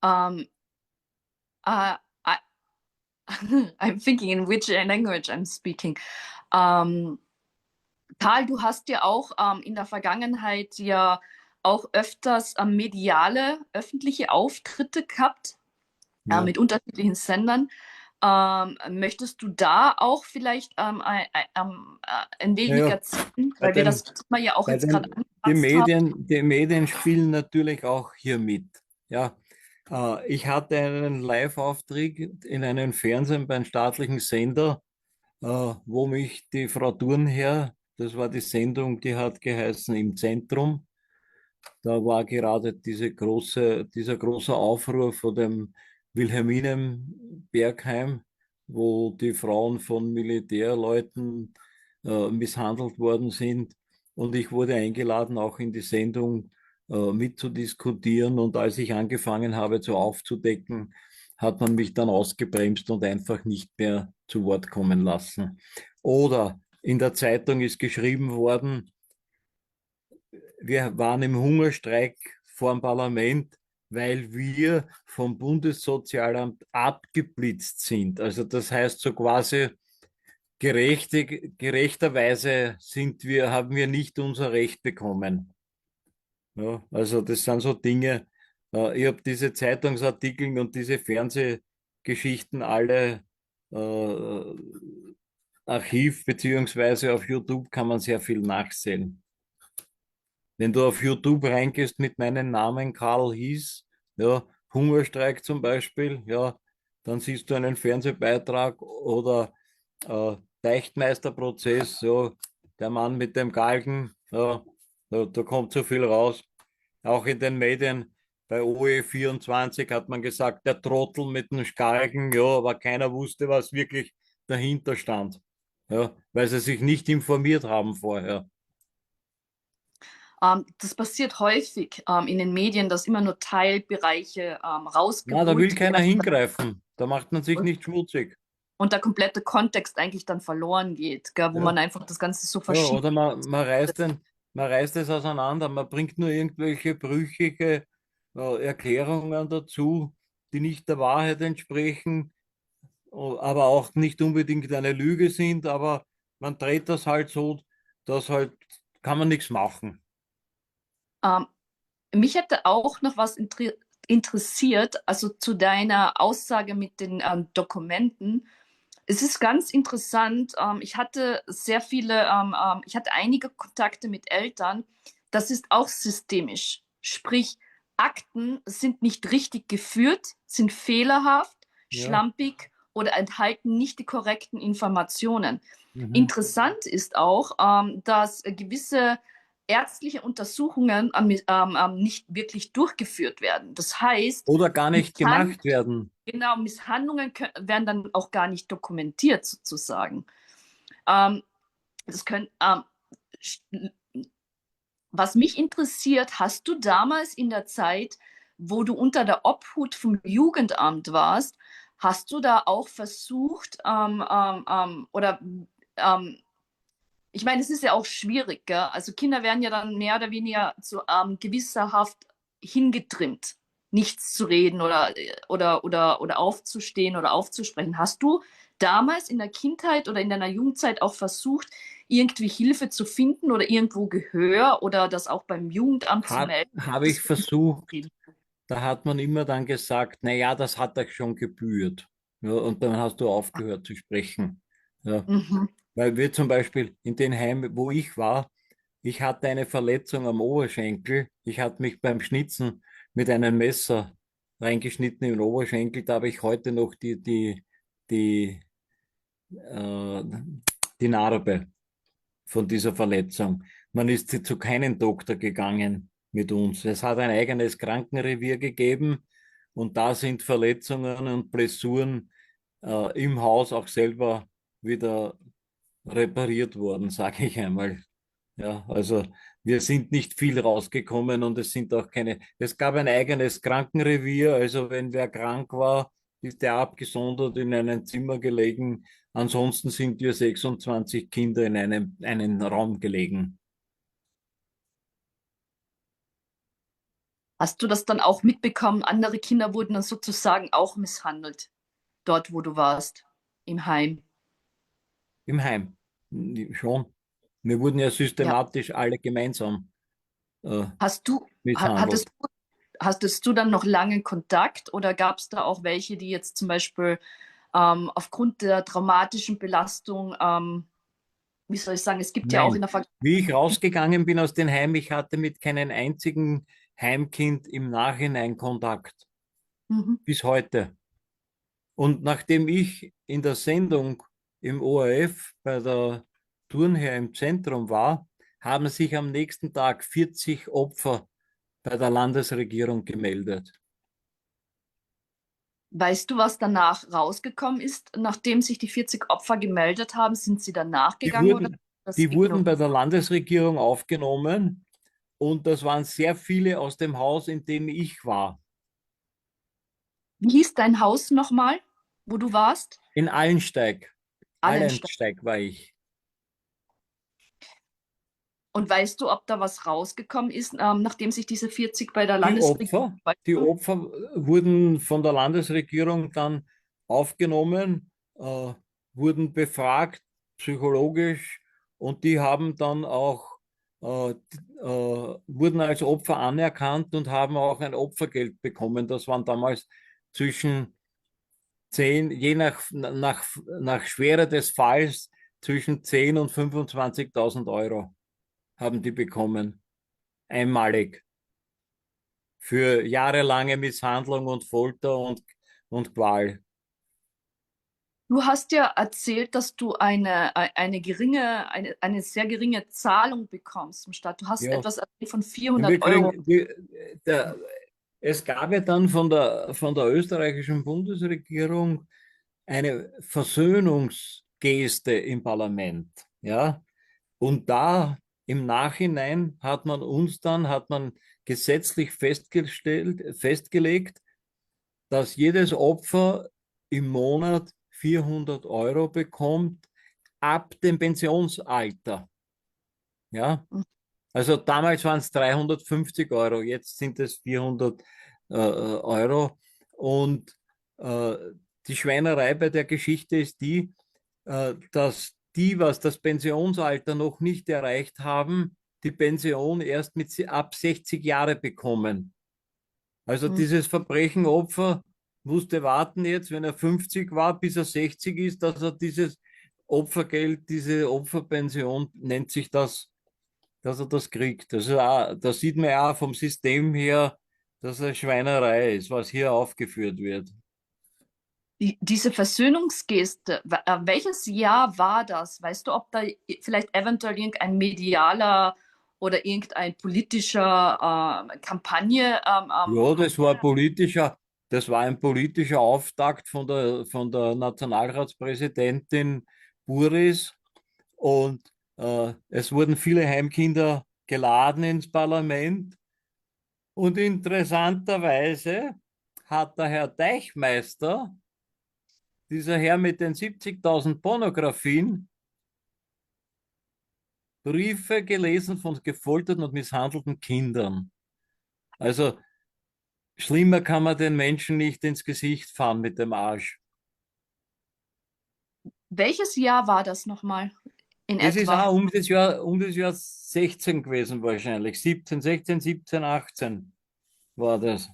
Um, I, I'm thinking in which language I'm speaking. Karl, du hast ja auch in der Vergangenheit ja auch öfters mediale, öffentliche Auftritte gehabt Ja. mit unterschiedlichen Sendern. Möchtest du da auch vielleicht ein wenig Ja, erzählen, bei weil wir das den, Thema ja auch bei jetzt gerade den, angepasst haben? Die Medien spielen natürlich auch hier mit. Ja, ich hatte einen Live-Auftritt in einem Fernsehen beim staatlichen Sender, wo mich die Frau Thurnherr, das war die Sendung, die hat geheißen Im Zentrum. Da war gerade dieser große Aufruhr vor dem Wilhelminenbergheim, wo die Frauen von Militärleuten misshandelt worden sind. Und ich wurde eingeladen, auch in die Sendung mitzudiskutieren. Und als ich angefangen habe, zu aufzudecken, hat man mich dann ausgebremst und einfach nicht mehr zu Wort kommen lassen. Oder in der Zeitung ist geschrieben worden, wir waren im Hungerstreik vor dem Parlament, weil wir vom Bundessozialamt abgeblitzt sind. Also das heißt so quasi, gerechterweise haben wir nicht unser Recht bekommen. Ja, also das sind so Dinge, ich habe diese Zeitungsartikel und diese Fernsehgeschichten alle äh, Archiv beziehungsweise auf YouTube kann man sehr viel nachsehen. Wenn du auf YouTube reingehst mit meinem Namen Karl Hieß, ja, Hungerstreik zum Beispiel, ja, dann siehst du einen Fernsehbeitrag oder Deichtmeisterprozess, ja, der Mann mit dem Galgen, ja, da kommt so viel raus. Auch in den Medien, bei OE24 hat man gesagt, der Trottel mit dem Galgen, ja, aber keiner wusste, was wirklich dahinter stand, ja, weil sie sich nicht informiert haben vorher. Das passiert häufig in den Medien, dass immer nur Teilbereiche Na, da will rausgeholt keiner werden hingreifen. Da macht man sich und, nicht schmutzig. und der komplette Kontext eigentlich dann verloren geht, gell, wo Ja, man einfach das Ganze so ja verschiebt. oder man reißt es auseinander. Man bringt nur irgendwelche brüchige Erklärungen dazu, die nicht der Wahrheit entsprechen, aber auch nicht unbedingt eine Lüge sind. Aber man dreht das halt so, dass halt kann man nichts machen. Ähm, Mich hätte auch noch was interessiert, also zu deiner Aussage mit den Dokumenten. Es ist ganz interessant. Ich hatte ich hatte einige Kontakte mit Eltern. Das ist auch systemisch. Sprich, Akten sind nicht richtig geführt, sind fehlerhaft, Ja. schlampig oder enthalten nicht die korrekten Informationen. Mhm. Interessant ist auch, dass gewisse ärztliche Untersuchungen nicht wirklich durchgeführt werden. Das heißt, Oder gar nicht Misshan gemacht werden. genau, Misshandlungen werden dann auch gar nicht dokumentiert, sozusagen. Ähm, das können, was mich interessiert, hast du damals in der Zeit, wo du unter der Obhut vom Jugendamt warst, hast du da auch versucht, oder ich meine, es ist ja auch schwierig, gell? Also Kinder werden ja dann mehr oder weniger zu gewisserhaft hingetrimmt, nichts zu reden oder aufzustehen oder aufzusprechen. Hast du damals in der Kindheit oder in deiner Jugendzeit auch versucht, irgendwie Hilfe zu finden oder irgendwo Gehör oder das auch beim Jugendamt zu melden? Habe ich versucht. Da hat man immer dann gesagt, naja, das hat euch schon gebührt. Ja, und dann hast du aufgehört zu sprechen. Ja. Mhm. Weil wir zum Beispiel in den Heimen, wo ich war, ich hatte eine Verletzung am Oberschenkel. Ich hatte mich beim Schnitzen mit einem Messer reingeschnitten in den Oberschenkel. Da habe ich heute noch die, äh, die Narbe von dieser Verletzung. Man ist zu keinem Doktor gegangen mit uns. Es hat ein eigenes Krankenrevier gegeben und da sind Verletzungen und Blessuren im Haus auch selber wieder repariert worden, sage ich einmal. Ja, also wir sind nicht viel rausgekommen und es sind auch keine, es gab ein eigenes Krankenrevier, also wenn wer krank war, ist der abgesondert in einem Zimmer gelegen. Ansonsten sind wir 26 Kinder in einen Raum gelegen. Hast du das dann auch mitbekommen? Andere Kinder wurden dann sozusagen auch misshandelt, dort, wo du warst, im Heim. Im Heim schon. Wir wurden ja Ja. systematisch alle gemeinsam Hast du, misshandelt. hattest du dann noch lange Kontakt oder gab es da auch welche, die jetzt zum Beispiel aufgrund der traumatischen Belastung, wie soll ich sagen, es gibt ja auch in Nein. der Vergangenheit. Wie ich rausgegangen bin aus dem Heim, ich hatte mit keinem einzigen Heimkind im Nachhinein Kontakt. Mhm. Bis heute. Und nachdem ich in der Sendung im ORF bei der Turnherr im Zentrum war, haben sich am nächsten Tag 40 Opfer bei der Landesregierung gemeldet. Weißt du, was danach rausgekommen ist, nachdem sich die 40 Opfer gemeldet haben? Sind sie danach Die gegangen oder wurden, das die wurden bei ignoriert? der Landesregierung aufgenommen und das waren sehr viele aus dem Haus, in dem ich war. Wie hieß dein Haus nochmal, wo du warst? In Allensteig. Allenstein. Allensteig war ich. Und weißt du, ob da was rausgekommen ist, nachdem sich diese 40 bei der Die Landesregierung Opfer, gemeldet die haben? Opfer wurden von der Landesregierung dann aufgenommen, wurden befragt, psychologisch, und die haben dann auch, wurden als Opfer anerkannt und haben auch ein Opfergeld bekommen. Das waren damals zwischen 10, nach Schwere des Falls, zwischen 10 und 25.000 Euro haben die bekommen, einmalig für jahrelange Misshandlung und Folter und Qual. Du hast ja erzählt, dass du eine sehr geringe Zahlung bekommst vom Staat. Du hast Ja, etwas erzählt von wir 400 Euro. kriegen, es gab ja dann von der österreichischen Bundesregierung eine Versöhnungsgeste im Parlament. Ja, und da im Nachhinein hat man gesetzlich festgelegt, dass jedes Opfer im Monat 400 Euro bekommt ab dem Pensionsalter. Ja, also damals waren es 350 Euro, jetzt sind es 400 Euro. Und äh, die Schweinerei bei der Geschichte ist die, dass die, was das Pensionsalter noch nicht erreicht haben, die Pension erst ab 60 Jahre bekommen. Also Hm. dieses Verbrechenopfer musste warten jetzt, wenn er 50 war, bis er 60 ist, dass er dieses Opfergeld, diese Opferpension, nennt sich das, dass er das kriegt. Also auch, da sieht man ja vom System her, dass es eine Schweinerei ist, was hier aufgeführt wird. Diese Versöhnungsgeste, welches Jahr war das? Weißt du, ob da vielleicht eventuell irgendein medialer oder irgendein politischer Kampagne Ja, das war ein politischer Auftakt von der Nationalratspräsidentin Buris, und es wurden viele Heimkinder geladen ins Parlament, und interessanterweise hat der Herr Deichmeister, dieser Herr mit den 70.000 Pornografien, Briefe gelesen von gefolterten und misshandelten Kindern. Also schlimmer kann man den Menschen nicht ins Gesicht fahren mit dem Arsch. welches Jahr war das nochmal? in Das ist etwa. auch um das Jahr 16 gewesen wahrscheinlich. 17, 16, 17, 18 war das.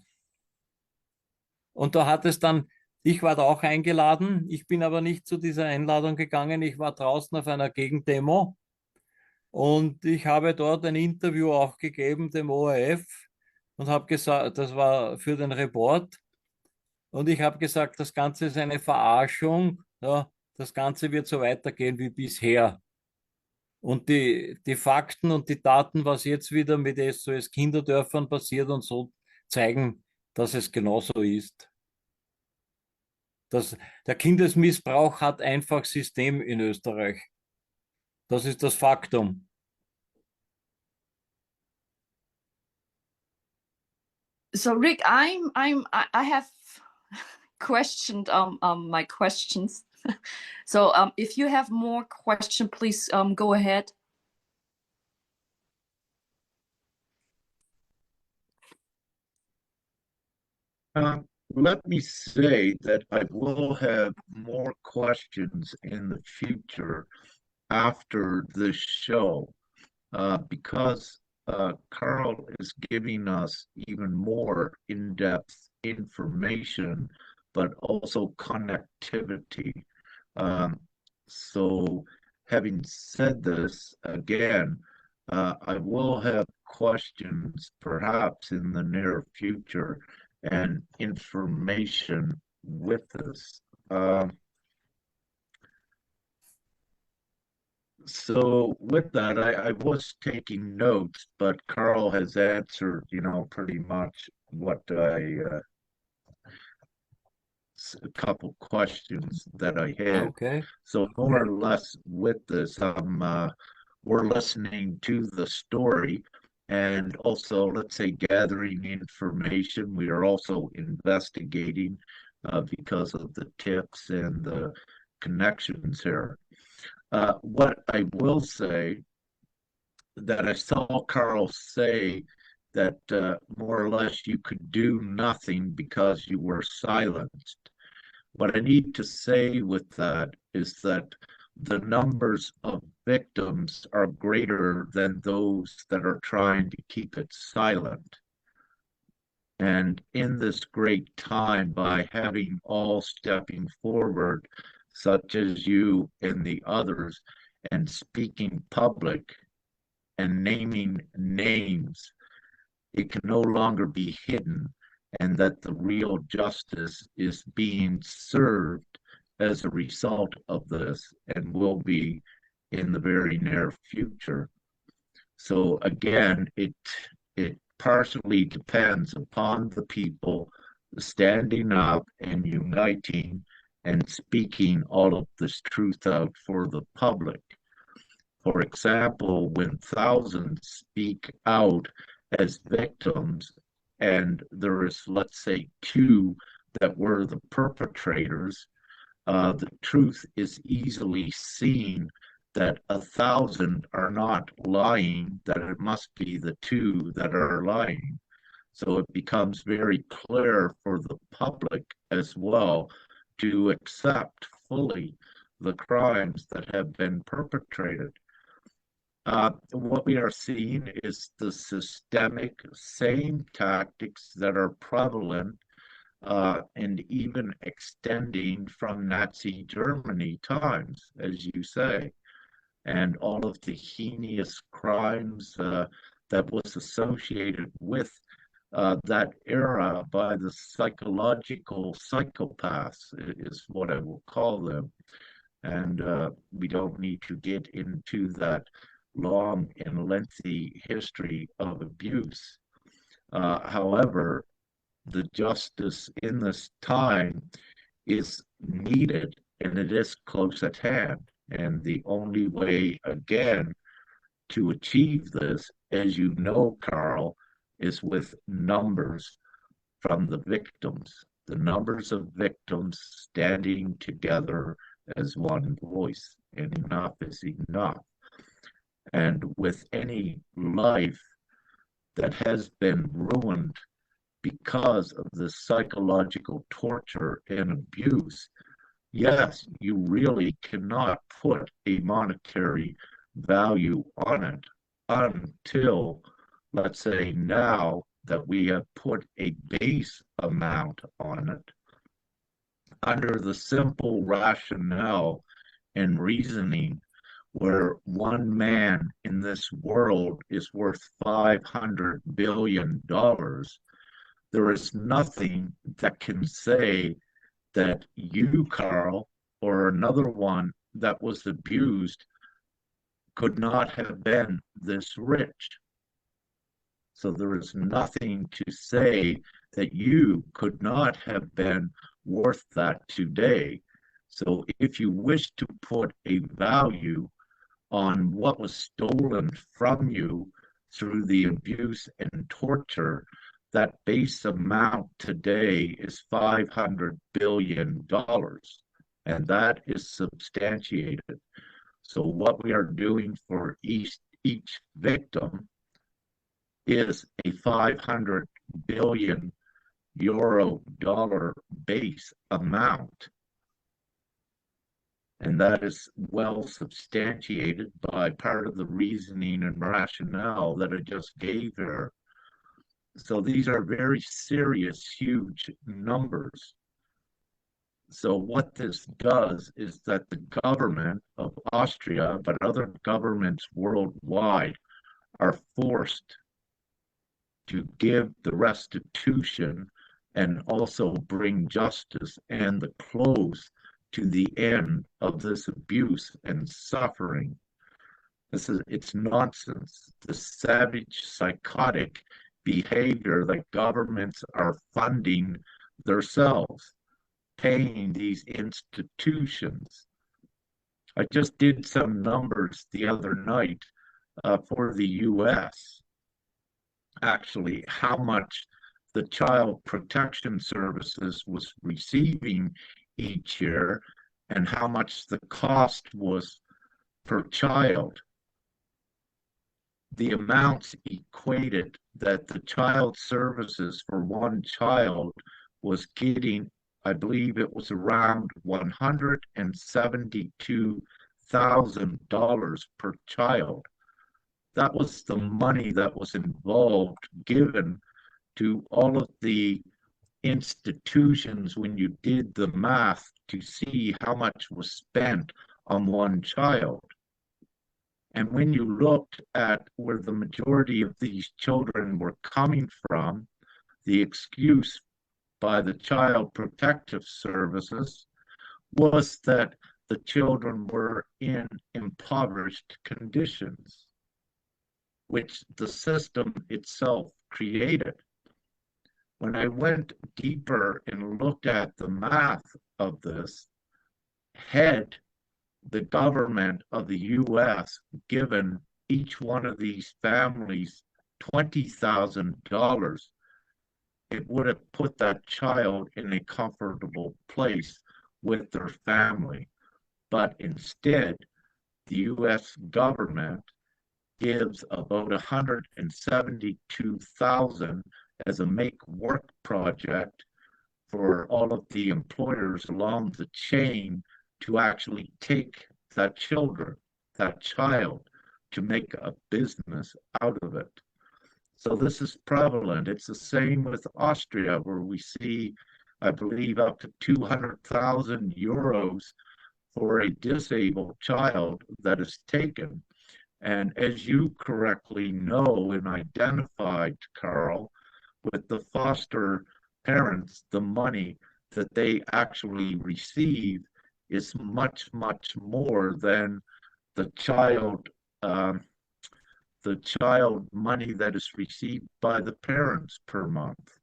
Und da hat es dann, ich war da auch eingeladen, ich bin aber nicht zu dieser Einladung gegangen. Ich war draußen auf einer Gegendemo und ich habe dort ein Interview auch gegeben dem ORF und habe gesagt, das war für den Report, und ich habe gesagt, das Ganze ist eine Verarschung, ja, das Ganze wird so weitergehen wie bisher. Und die Fakten und die Daten, was jetzt wieder mit SOS Kinderdörfern passiert und so, zeigen, dass es genauso ist. Der Kindesmissbrauch hat einfach System in Österreich. Das ist das Faktum. So Rick, I have questioned my questions. So if you have more question, please go ahead. Let me say that I will have more questions in the future after this show, because Karl is giving us even more in-depth information, but also connectivity. So having said this, again, I will have questions perhaps in the near future and information with this. So with that, I was taking notes, but Karl has answered, pretty much what a couple questions that I had. Okay. So more or less with this, we're listening to the story and also, let's say, gathering information. We are also investigating because of the tips and the connections here. What I will say that I saw Karl say that more or less you could do nothing because you were silenced. What I need to say with that is that the numbers of victims are greater than those that are trying to keep it silent. And in this great time, by having all stepping forward, such as you and the others, and speaking public and naming names, it can no longer be hidden, and that the real justice is being served as a result of this and will be in the very near future. So again, it partially depends upon the people standing up and uniting and speaking all of this truth out for the public. For example, when thousands speak out as victims, and there is, let's say, two that were the perpetrators, the truth is easily seen that 1,000 are not lying, that it must be the two that are lying. So it becomes very clear for the public as well to accept fully the crimes that have been perpetrated. What we are seeing is the systemic same tactics that are prevalent and even extending from Nazi Germany times, as you say, and all of the heinous crimes that was associated with that era by the psychological psychopaths, is what I will call them. And we don't need to get into that long and lengthy history of abuse. However, the justice in this time is needed, and it is close at hand. And the only way, again, to achieve this, as you know, Karl, is with numbers from the victims, the numbers of victims standing together as one voice, and enough is enough. And with any life that has been ruined because of the psychological torture and abuse, yes, you really cannot put a monetary value on it until, let's say, now that we have put a base amount on it under the simple rationale and reasoning where one man in this world is worth $500 billion, there is nothing that can say that you, Karl, or another one that was abused could not have been this rich. So there is nothing to say that you could not have been worth that today. So if you wish to put a value on what was stolen from you through the abuse and torture, that base amount today is $500 billion. And that is substantiated. So what we are doing for each victim is a 500 billion euro dollar base amount. And that is well substantiated by part of the reasoning and rationale that I just gave there. So these are very serious, huge numbers. So what this does is that the government of Austria, but other governments worldwide, are forced to give the restitution and also bring justice and the close to the end of this abuse and suffering. It's nonsense. The savage, psychotic behavior that governments are funding themselves, paying these institutions. I just did some numbers the other night for the US, actually, how much the Child Protection Services was receiving each year and how much the cost was per child. The amounts equated that the child services for one child was getting, I believe it was around $172,000 per child. That was the money that was involved given to all of the institutions when you did the math to see how much was spent on one child. And when you looked at where the majority of these children were coming from, the excuse by the Child Protective Services was that the children were in impoverished conditions, which the system itself created. When I went deeper and looked at the math of this, had the government of the US given each one of these families $20,000, it would have put that child in a comfortable place with their family. But instead, the US government gives about 172,000 as a make work project for all of the employers along the chain to actually take that child, to make a business out of it. So this is prevalent. It's the same with Austria, where we see, I believe, up to 200,000 euros for a disabled child that is taken. And as you correctly know and identified, Karl, with the foster parents, the money that they actually receive is much, much more than the child money that is received by the parents per month.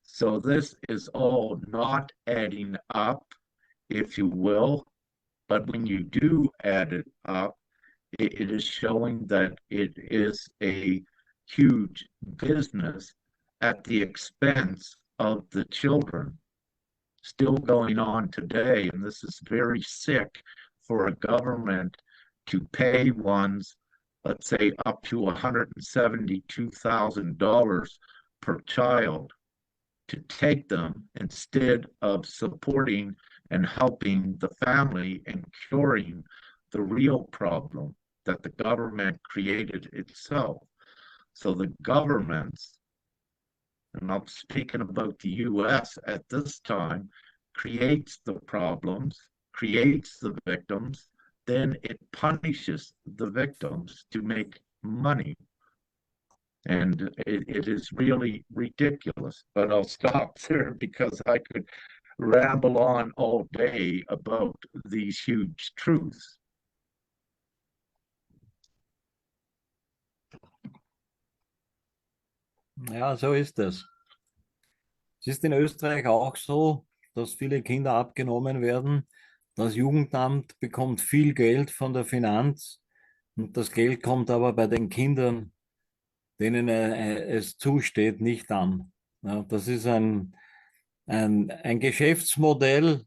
So this is all not adding up, if you will, but when you do add it up, it is showing that it is a huge business at the expense of the children, still going on today. And this is very sick for a government to pay ones, let's say, up to $172,000 per child to take them instead of supporting and helping the family and curing the real problem that the government created itself. So the governments, and I'm speaking about the US at this time, creates the problems, creates the victims, then it punishes the victims to make money. And it is really ridiculous. But I'll stop there because I could ramble on all day about these huge truths. Ja, so ist es. Es ist in Österreich auch so, dass viele Kinder abgenommen werden. Das Jugendamt bekommt viel Geld von der Finanz und das Geld kommt aber bei den Kindern, denen es zusteht, nicht an. Ja, das ist ein Geschäftsmodell,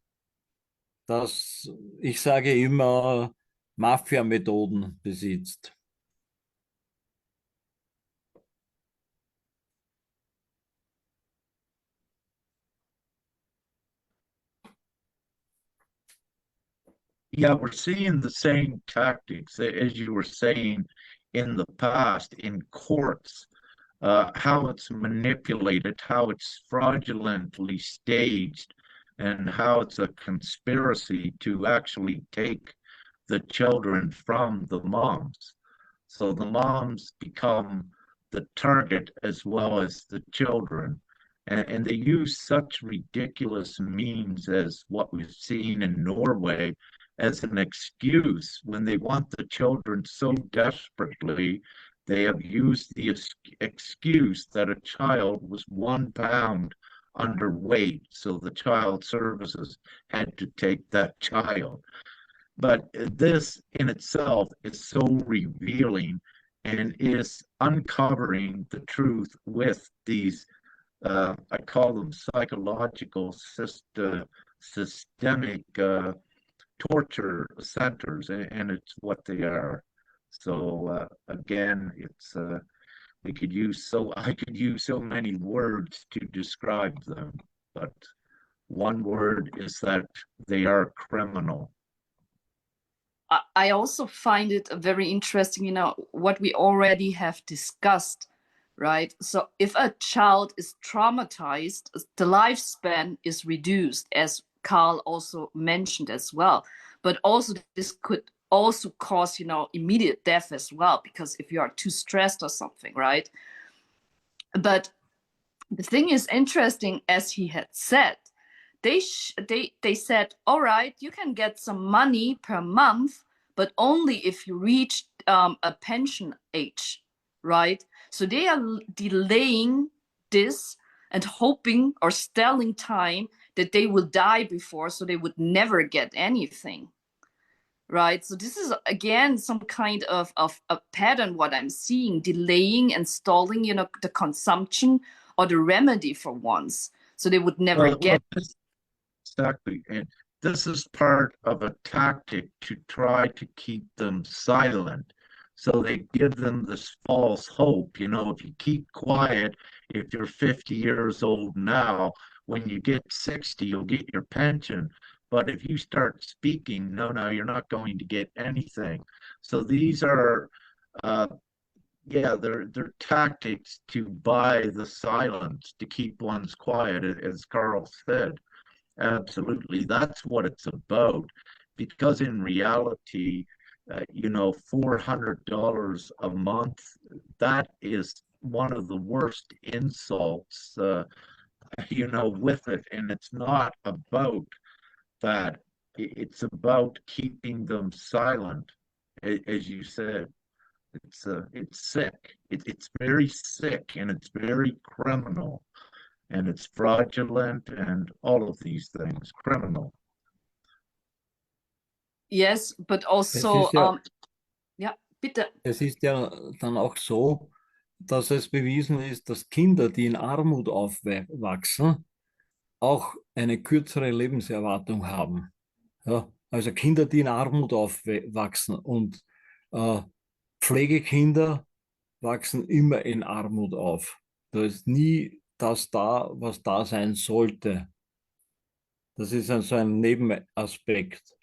das, ich sage immer, Mafia-Methoden besitzt. Yeah, we're seeing the same tactics as you were saying in the past in courts, how it's manipulated, how it's fraudulently staged, and how it's a conspiracy to actually take the children from the moms. So the moms become the target as well as the children. And they use such ridiculous means as what we've seen in Norway as an excuse when they want the children so desperately. They have used the excuse that a child was 1 pound underweight, so the child services had to take that child. But this in itself is so revealing and is uncovering the truth with these, I call them psychological systemic torture centers, and it's what they are. So again, it's we could use so I could use so many words to describe them, but one word is that they are criminal. I also find it very interesting, what we already have discussed, right? So if a child is traumatized, the lifespan is reduced, as Karl also mentioned as well. But also this could also cause, immediate death as well, because if you are too stressed or something, right? But the thing is interesting, as he had said, they said, all right, you can get some money per month, but only if you reach a pension age, right? So they are delaying this and hoping or selling time that they will die before, so they would never get anything, right? So this is, again, some kind of a pattern, what I'm seeing, delaying and stalling, the consumption or the remedy for once, so they would never get. Exactly. And this is part of a tactic to try to keep them silent. So they give them this false hope. If you keep quiet, if you're 50 years old now, when you get 60, you'll get your pension. But if you start speaking, no, you're not going to get anything. So these are, they're tactics to buy the silence, to keep one's quiet, as Karl said. Absolutely. That's what it's about. Because in reality, $400 a month, that is one of the worst insults, with it. And it's not about that. It's about keeping them silent, as you said. It's sick. It's very sick and it's very criminal. And it's fraudulent and all of these things, criminal. Yes, but also, ja, bitte. Es ist ja dann auch so, dass es bewiesen ist, dass Kinder, die in Armut aufwachsen, auch eine kürzere Lebenserwartung haben. Ja, also Kinder, die in Armut aufwachsen, und Pflegekinder wachsen immer in Armut auf. Da ist nie das da, was da sein sollte. Das ist so ein Nebenaspekt.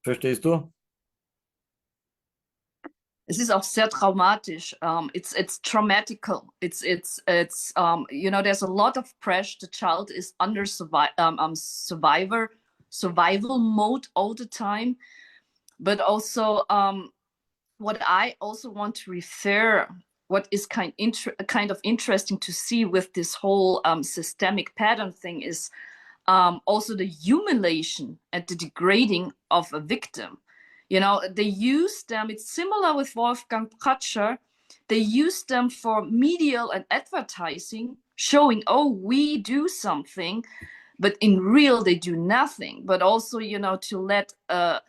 Verstehst du? Es ist auch sehr traumatisch. It's traumatical. It's you know, there's a lot of pressure. The child is under survival mode all the time. But also, what I also want to refer, what is kind of interesting to see with this whole systemic pattern thing is also the humiliation and the degrading of a victim. You know, they use them, it's similar with Wolfgang Pratscher, they use them for medial and advertising, showing, oh, we do something, but in real, they do nothing. But also, you know, to let a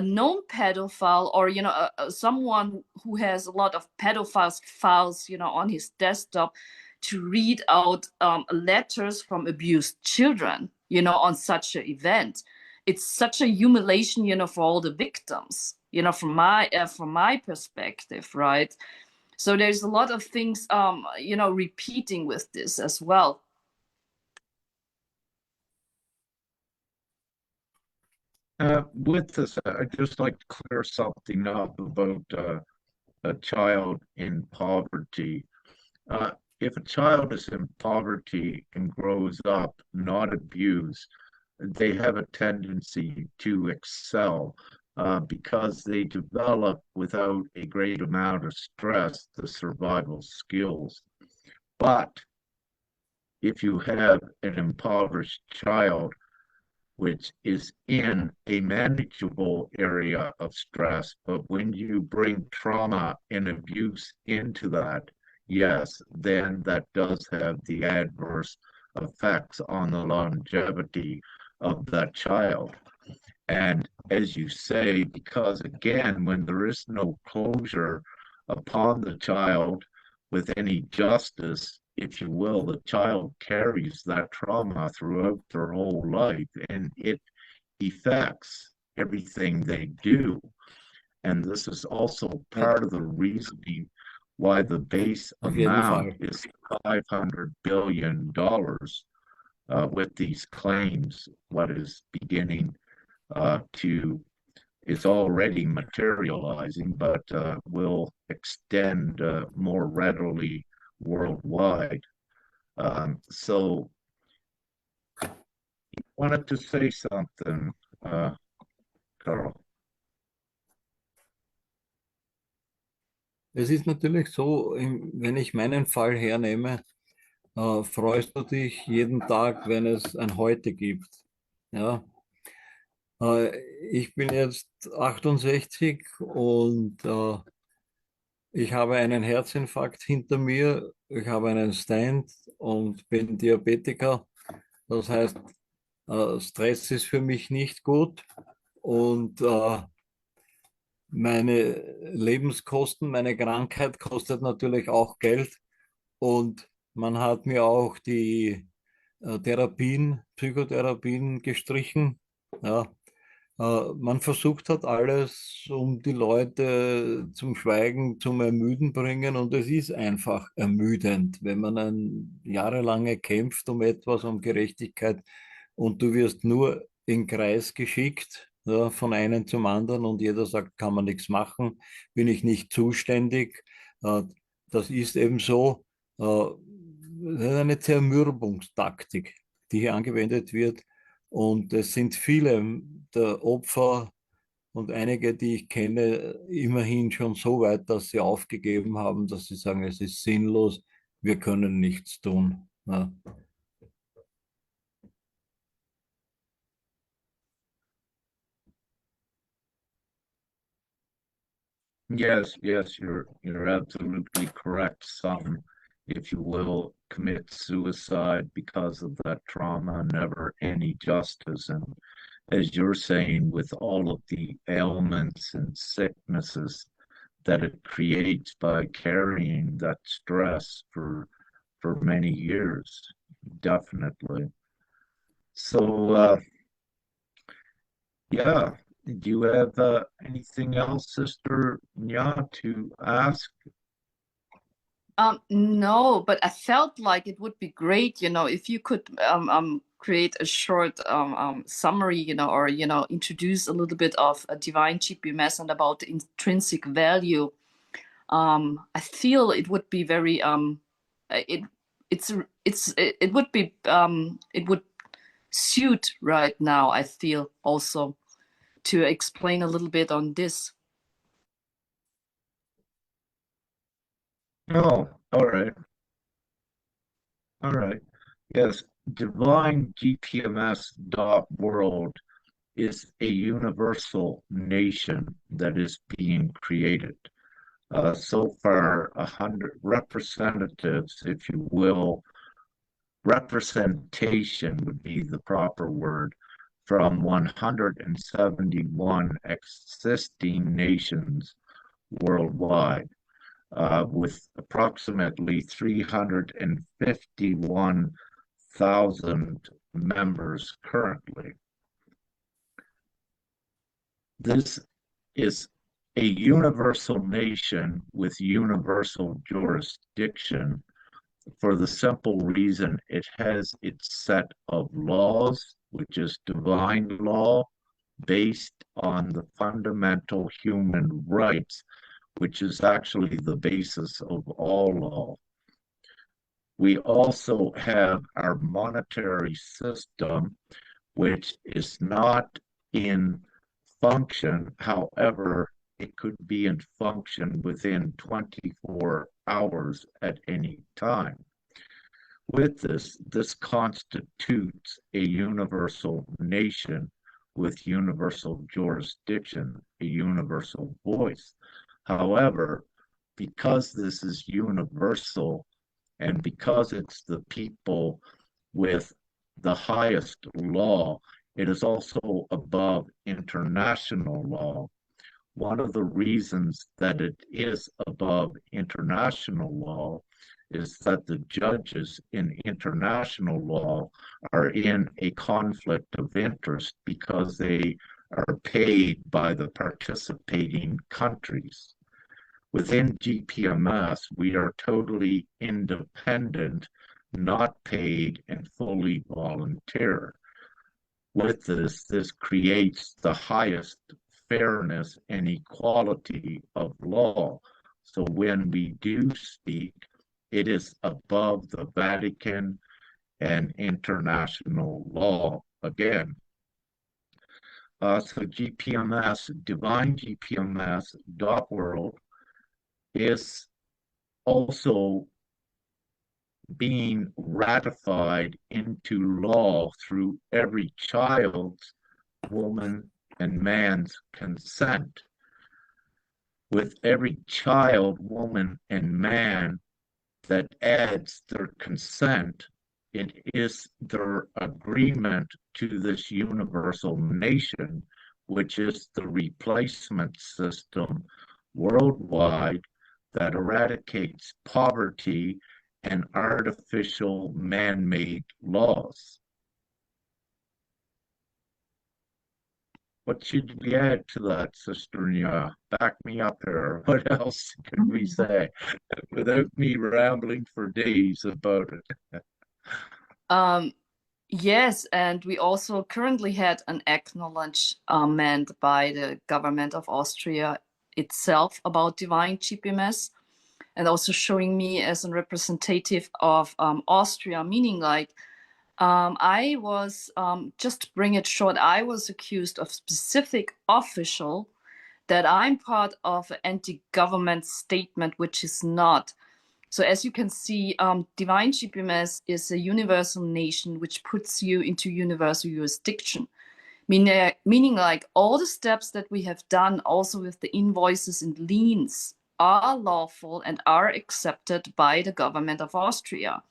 known pedophile or, you know, someone who has a lot of pedophiles files, you know, on his desktop to read out letters from abused children, you know, on such an event. It's such a humiliation, you know, for all the victims, you know, from my perspective, right? So there's a lot of things, you know, repeating with this as well. With this, I'd just like to clear something up about a child in poverty. If a child is in poverty and grows up not abused, they have a tendency to excel because they develop without a great amount of stress the survival skills. But if you have an impoverished child, which is in a manageable area of stress, but when you bring trauma and abuse into that, yes, then that does have the adverse effects on the longevity of that child. And as you say, because again, when there is no closure upon the child with any justice, if you will, the child carries that trauma throughout their whole life and it affects everything they do. And this is also part of the reasoning why the base Auf jeden amount Fall. is $500 billion with these claims, what is beginning is already materializing, but will extend more readily worldwide. So you wanted to say something, Karl. Es ist natürlich so, wenn ich meinen Fall hernehme, freust du dich jeden Tag, wenn es ein Heute gibt. Ja, ich bin jetzt 68 und ich habe einen Herzinfarkt hinter mir, ich habe einen Stent und bin Diabetiker. Das heißt, Stress ist für mich nicht gut und meine Lebenskosten, meine Krankheit kostet natürlich auch Geld und man hat mir auch die Psychotherapien gestrichen. Ja, man versucht hat alles, um die Leute zum Schweigen, zum Ermüden bringen und es ist einfach ermüdend, wenn man jahrelange kämpft um etwas, um Gerechtigkeit und du wirst nur in Kreis geschickt, ja, von einem zum anderen und jeder sagt, kann man nichts machen, bin ich nicht zuständig. Das ist eben so eine Zermürbungstaktik, die hier angewendet wird. Und es sind viele der Opfer und einige, die ich kenne, immerhin schon so weit, dass sie aufgegeben haben, dass sie sagen, es ist sinnlos, wir können nichts tun. Ja. Yes, yes, you're absolutely correct. Some, if you will, commit suicide because of that trauma, never any justice. And as you're saying, with all of the ailments and sicknesses that it creates by carrying that stress for many years, definitely. So yeah, do you have anything else, Sister Nya, to ask? No, but I felt like it would be great, you know, if you could create a short summary, or introduce a little bit of a divine GPMS and about the intrinsic value. I feel it would be very it would suit right now, I feel, also to explain a little bit on this. Oh, all right. All right. Yes, divinegpms.world is a universal nation that is being created. So far, 100 representatives, if you will, representation would be the proper word, from 171 existing nations worldwide, with approximately 351,000 members currently. This is a universal nation with universal jurisdiction for the simple reason it has its set of laws, which is divine law, based on the fundamental human rights, which is actually the basis of all law. We also have our monetary system, which is not in function. However, it could be in function within 24 hours at any time. With this constitutes a universal nation with universal jurisdiction, a universal voice. However, because this is universal and because it's the people with the highest law, it is also above international law. One of the reasons that it is above international law is that the judges in international law are in a conflict of interest because they are paid by the participating countries. Within GPMS, we are totally independent, not paid, and fully volunteer. With this creates the highest fairness and equality of law. So when we do speak, it is above the Vatican and international law again. So GPMS, divinegpms.world, is also being ratified into law through every child's, woman, and man's consent. With every child, woman, and man that adds their consent, it is their agreement to this universal nation, which is the replacement system worldwide that eradicates poverty and artificial man-made laws. What should we add to that, Sister Nya? Back me up here. What else can we say without me rambling for days about it? Yes, and we also currently had an acknowledgement by the government of Austria itself about divine GPMS, and also showing me as a representative of Austria, meaning like I was, just to bring it short, I was accused of specific official that I'm part of an anti-government statement, which is not. So as you can see, divine GPMS is a universal nation which puts you into universal jurisdiction, meaning like all the steps that we have done also with the invoices and liens are lawful and are accepted by the government of Austria.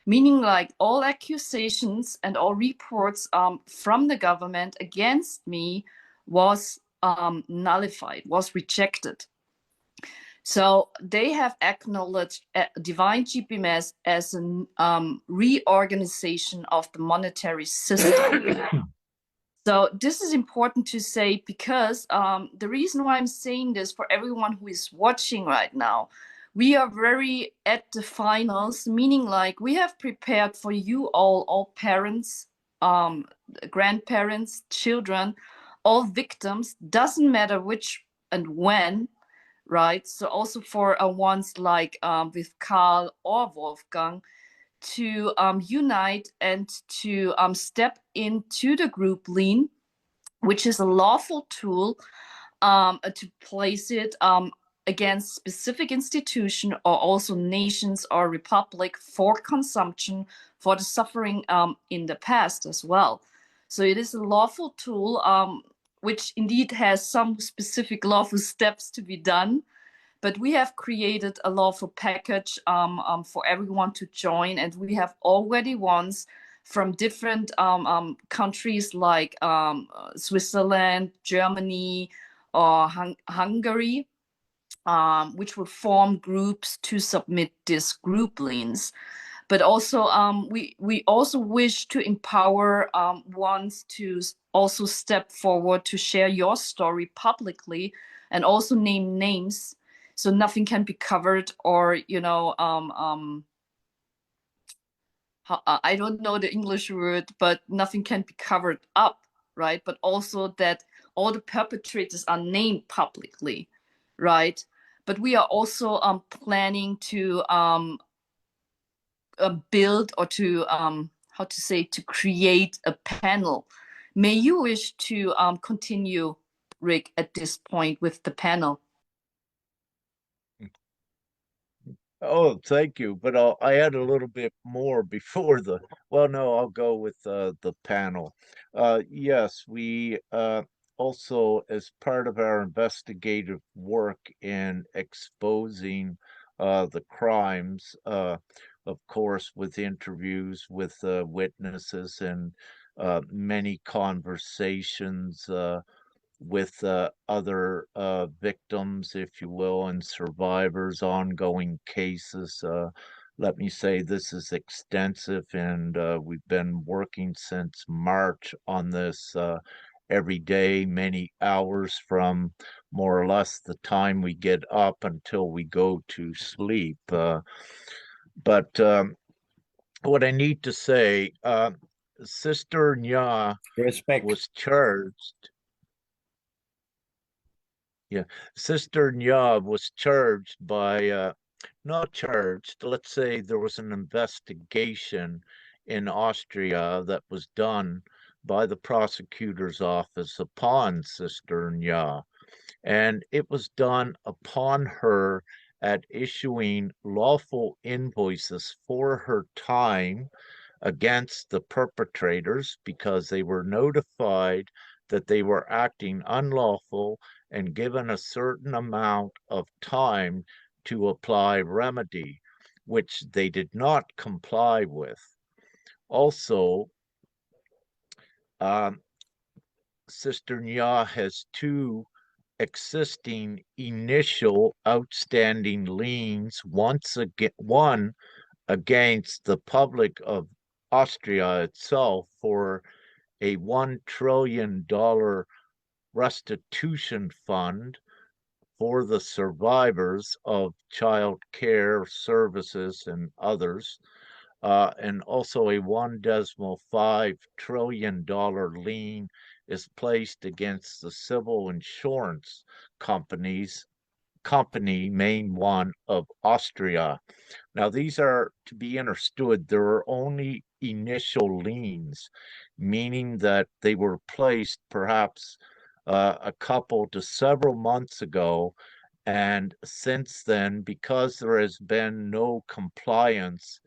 Meaning like all accusations and all reports from the government against me was nullified, was rejected. So they have acknowledged divine GPMS as a reorganization of the monetary system. So this is important to say because the reason why I'm saying this for everyone who is watching right now, we are very at the finals, meaning like we have prepared for you all parents, grandparents, children, all victims, doesn't matter which and when, right? So also for ones like with Karl or Wolfgang, to unite and to step into the group lean, which is a lawful tool to place it against specific institution or also nations or republic for consumption for the suffering in the past as well. So it is a lawful tool which indeed has some specific lawful steps to be done. But we have created a lawful package for everyone to join, and we have already ones from different countries like Switzerland, Germany, or Hungary, which will form groups to submit these group liens. But also, we also wish to empower ones to also step forward to share your story publicly and also name names, so nothing can be covered, or I don't know the English word, but nothing can be covered up, right? But also that all the perpetrators are named publicly, right? But we are also planning to build, or to to create a panel. May you wish to continue, Rick, at this point with the panel? Oh, thank you. But I add a little bit more before the, well, no, I'll go with the panel. Yes, we also, as part of our investigative work in exposing the crimes, of course, with interviews with witnesses and many conversations with other victims, if you will, and survivors, ongoing cases. Let me say this is extensive, and we've been working since March on this every day, many hours from more or less the time we get up until we go to sleep. But what I need to say, Sister Nya Respect. was charged. Yeah, Sister Nyab was charged by, not charged, let's say there was an investigation in Austria that was done by the prosecutor's office upon Sister Nya. And it was done upon her at issuing lawful invoices for her time against the perpetrators because they were notified that they were acting unlawful and given a certain amount of time to apply remedy, which they did not comply with. Also, Sister Nya has two existing initial outstanding liens, one against the public of Austria itself for a $1 trillion restitution fund for the survivors of child care services and others, and also a $1.5 trillion lien is placed against the civil insurance company, main one of Austria. Now, these are to be understood, there are only initial liens, meaning that they were placed perhaps a couple to several months ago. And since then, because there has been no compliance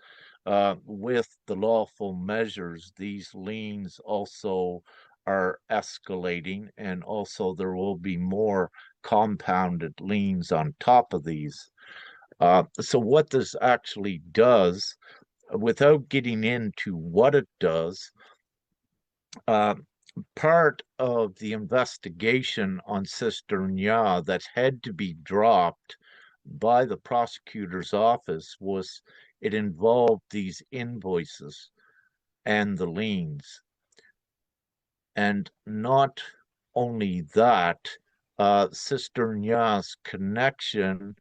with the lawful measures, these liens also are escalating, and also there will be more compounded liens on top of these. So what this actually does, without getting into what it does, part of the investigation on Sister Nya that had to be dropped by the prosecutor's office was it involved these invoices and the liens. And not only that, Sister Nya's connection,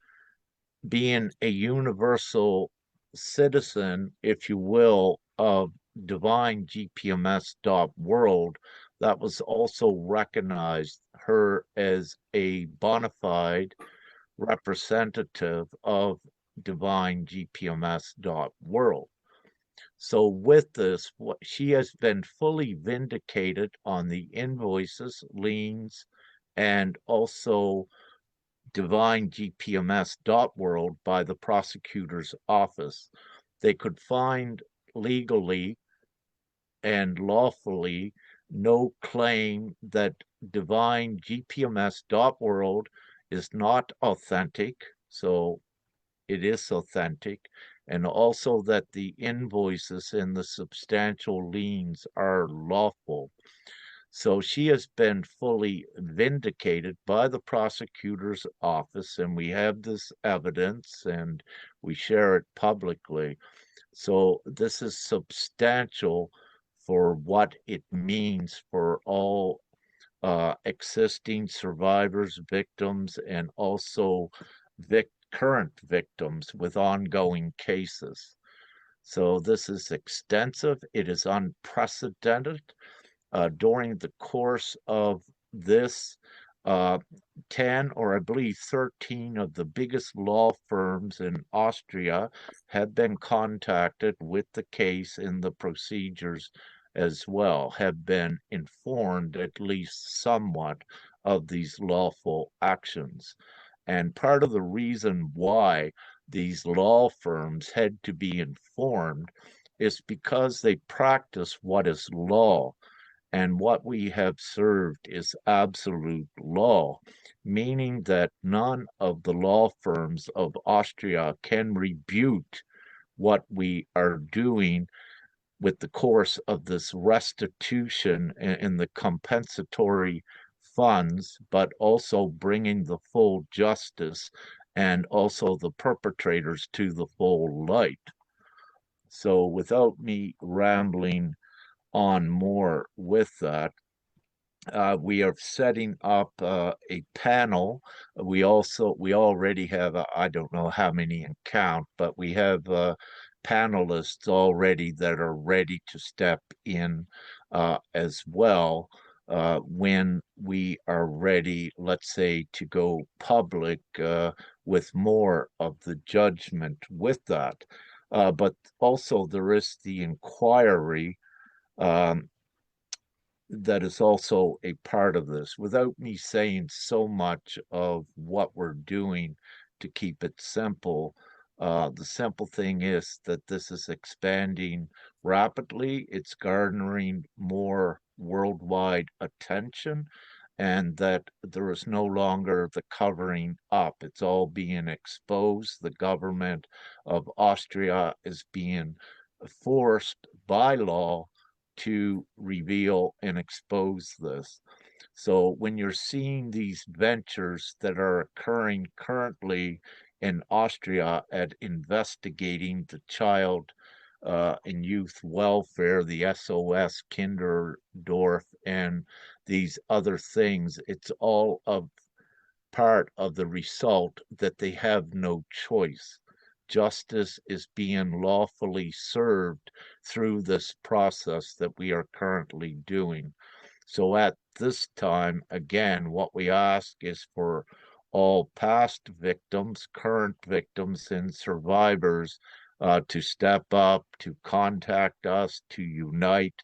being a universal citizen, if you will, of divine GPMS.world, that was also recognized her as a bona fide representative of divine GPMS.world. So with this, she has been fully vindicated on the invoices, liens, and also divine GPMS.world by the prosecutor's office. They could find legally and lawfully no claim that divine GPMS.world is not authentic. So it is authentic, and also that the invoices and the substantial liens are lawful. So she has been fully vindicated by the prosecutor's office, and we have this evidence and we share it publicly. So this is substantial for what it means for all existing survivors, victims, and also current victims with ongoing cases. So this is extensive. It is unprecedented. During the course of this, uh, 10 or I believe 13 of the biggest law firms in Austria have been contacted with the case and the procedures as well, have been informed at least somewhat of these lawful actions. And part of the reason why these law firms had to be informed is because they practice what is law. And what we have served is absolute law, meaning that none of the law firms of Austria can rebuke what we are doing with the course of this restitution and the compensatory funds, but also bringing the full justice and also the perpetrators to the full light. So without me rambling on more with that, we are setting up a panel. We already have, I don't know how many in count, but we have panelists already that are ready to step in as well when we are ready, let's say, to go public with more of the judgment with that. But also there is the inquiry um, that is also a part of this, without me saying so much of what we're doing to keep it simple. The simple thing is that this is expanding rapidly. It's garnering more worldwide attention, and that there is no longer the covering up. It's all being exposed. The government of Austria is being forced by law to reveal and expose this. So when you're seeing these ventures that are occurring currently in Austria at investigating the child and youth welfare, the SOS Kinderdorf, and these other things, it's all of part of the result that they have no choice. Justice is being lawfully served through this process that we are currently doing. So at this time, again, what we ask is for all past victims, current victims, and survivors to step up, to contact us, to unite,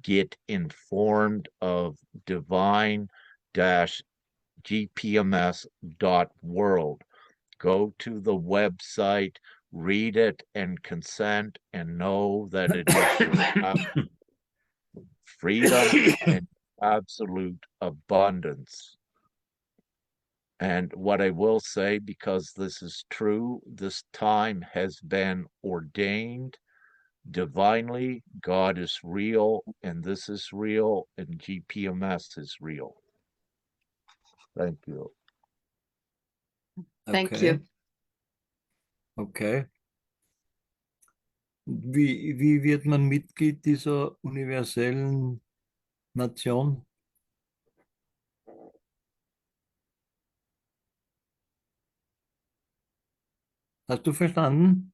get informed of divine GPMS.world. Go to the website, read it, and consent, and know that it is your freedom and absolute abundance. And what I will say, because this is true, this time has been ordained divinely. God is real, and this is real, and GPMS is real. Thank you. Thank Okay. you. Okay. Wie wird man Mitglied dieser universellen Nation? Hast du verstanden?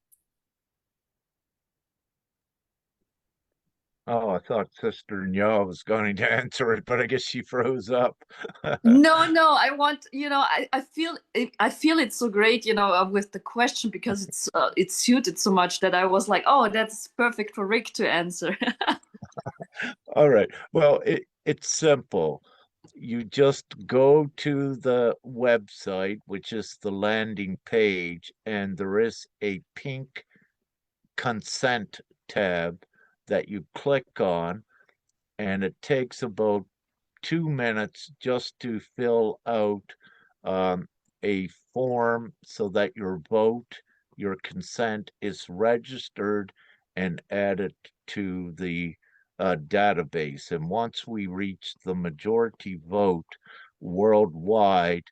Oh, I thought Sister Nya was going to answer it, but I guess she froze up. No, I want, I feel it's so great, with the question because it's suited so much that I was like, oh, that's perfect for Rick to answer. All right. Well, it's simple. You just go to the website, which is the landing page, and there is a pink consent tab that you click on, and it takes about 2 minutes just to fill out um, a form so that your vote, your consent is registered and added to the database. And once we reach the majority vote worldwide,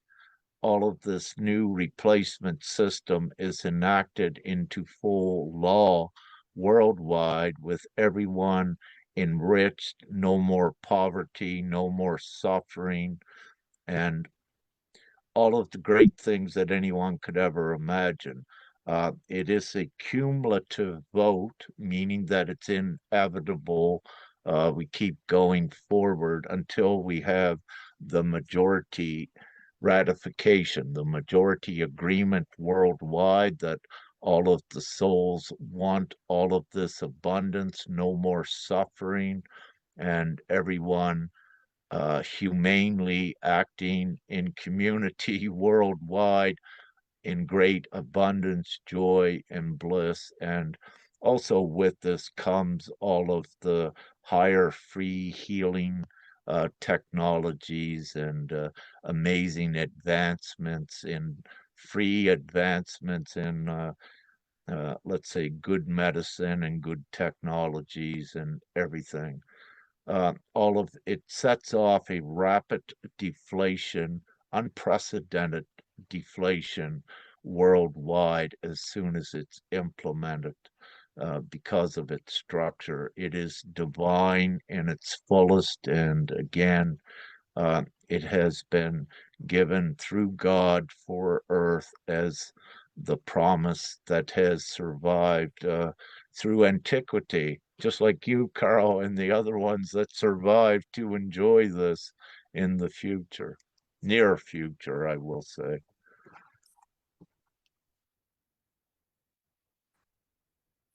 all of this new replacement system is enacted into full law worldwide with everyone enriched, no more poverty, no more suffering, and all of the great things that anyone could ever imagine. It is a cumulative vote, meaning that it's inevitable. We keep going forward until we have the majority ratification, the majority agreement worldwide that all of the souls want all of this abundance, no more suffering, and everyone humanely acting in community worldwide in great abundance, joy, and bliss. And also with this comes all of the higher free healing technologies and amazing advancements in free advancements in let's say good medicine and good technologies and everything. All of it sets off a rapid deflation, unprecedented deflation worldwide as soon as it's implemented because of its structure. It is divine in its fullest, and again, it has been given through God for earth as the promise that has survived through antiquity, just like you, Karl, and the other ones that survived to enjoy this in the future, near future, I will say.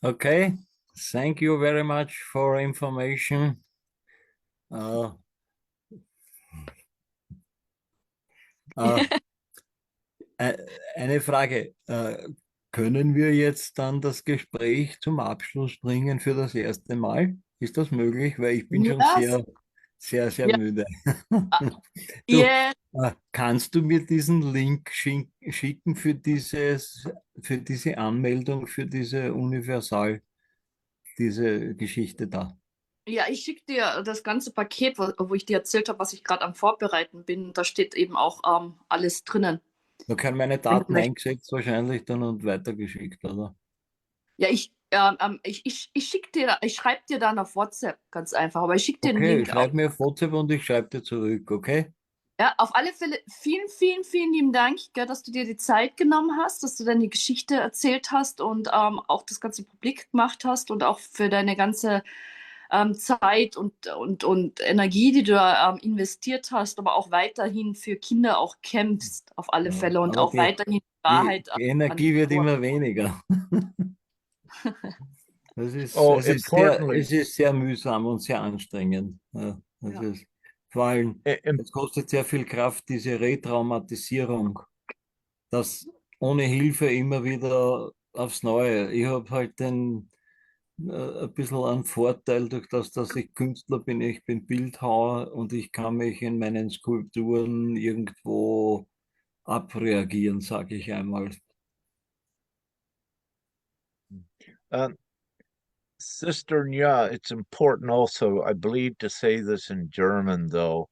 Okay, thank you very much for information. Äh, eine Frage. Können wir jetzt dann das Gespräch zum Abschluss bringen für das erste Mal? Ist das möglich? Weil ich bin schon Yes. sehr Ja. müde. Du, Yeah. kannst du mir diesen Link schicken für für diese Anmeldung, für diese Universal, diese Geschichte da? Ja, ich schicke dir das ganze Paket, wo ich dir erzählt habe, was ich gerade am Vorbereiten bin. Da steht eben auch alles drinnen. Da können meine Wenn du Daten möchtest. eingesetzt wahrscheinlich dann und weitergeschickt, oder? Ja, ich schicke dir, ich schreibe dir dann auf WhatsApp ganz einfach, aber ich schicke dir den Okay, Link auch. schreib mir auf WhatsApp und ich schreibe dir zurück, okay? Ja, auf alle Fälle vielen lieben Dank, gell, dass du dir die Zeit genommen hast, dass du deine Geschichte erzählt hast und auch das Ganze publik gemacht hast und auch für deine ganze Zeit und Energie, die du investiert hast, aber auch weiterhin für Kinder auch kämpfst, auf alle Ja, Fälle und aber auch weiterhin die die, Wahrheit die an die Energie wird Vor. immer weniger. Oh, importantly, Es ist sehr mühsam und sehr anstrengend. Ja, das Ja. ist, vor allem, im, es kostet sehr viel Kraft, diese Retraumatisierung, das ohne Hilfe immer wieder aufs Neue. Ich habe halt ein bisschen einen Vorteil, durch das, dass ich Künstler bin. Ich bin Bildhauer und ich kann mich in meinen Skulpturen irgendwo abreagieren, sage ich einmal. uh, Sister Nya, it's important also, I believe, to say this in German, though,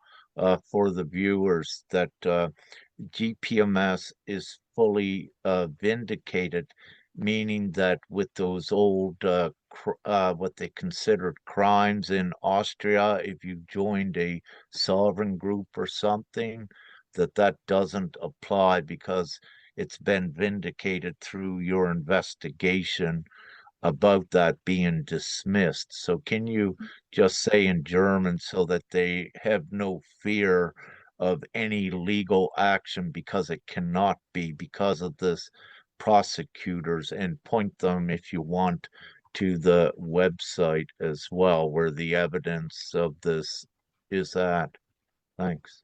for the viewers, that GPMS is fully vindicated, meaning that with those old, what they considered crimes in Austria, if you joined a sovereign group or something, that doesn't apply because it's been vindicated through your investigation about that being dismissed. So can you just say in German so that they have no fear of any legal action because it cannot be because of this prosecutors, and point them, if you want, to the website as well where the evidence of this is at? Thanks.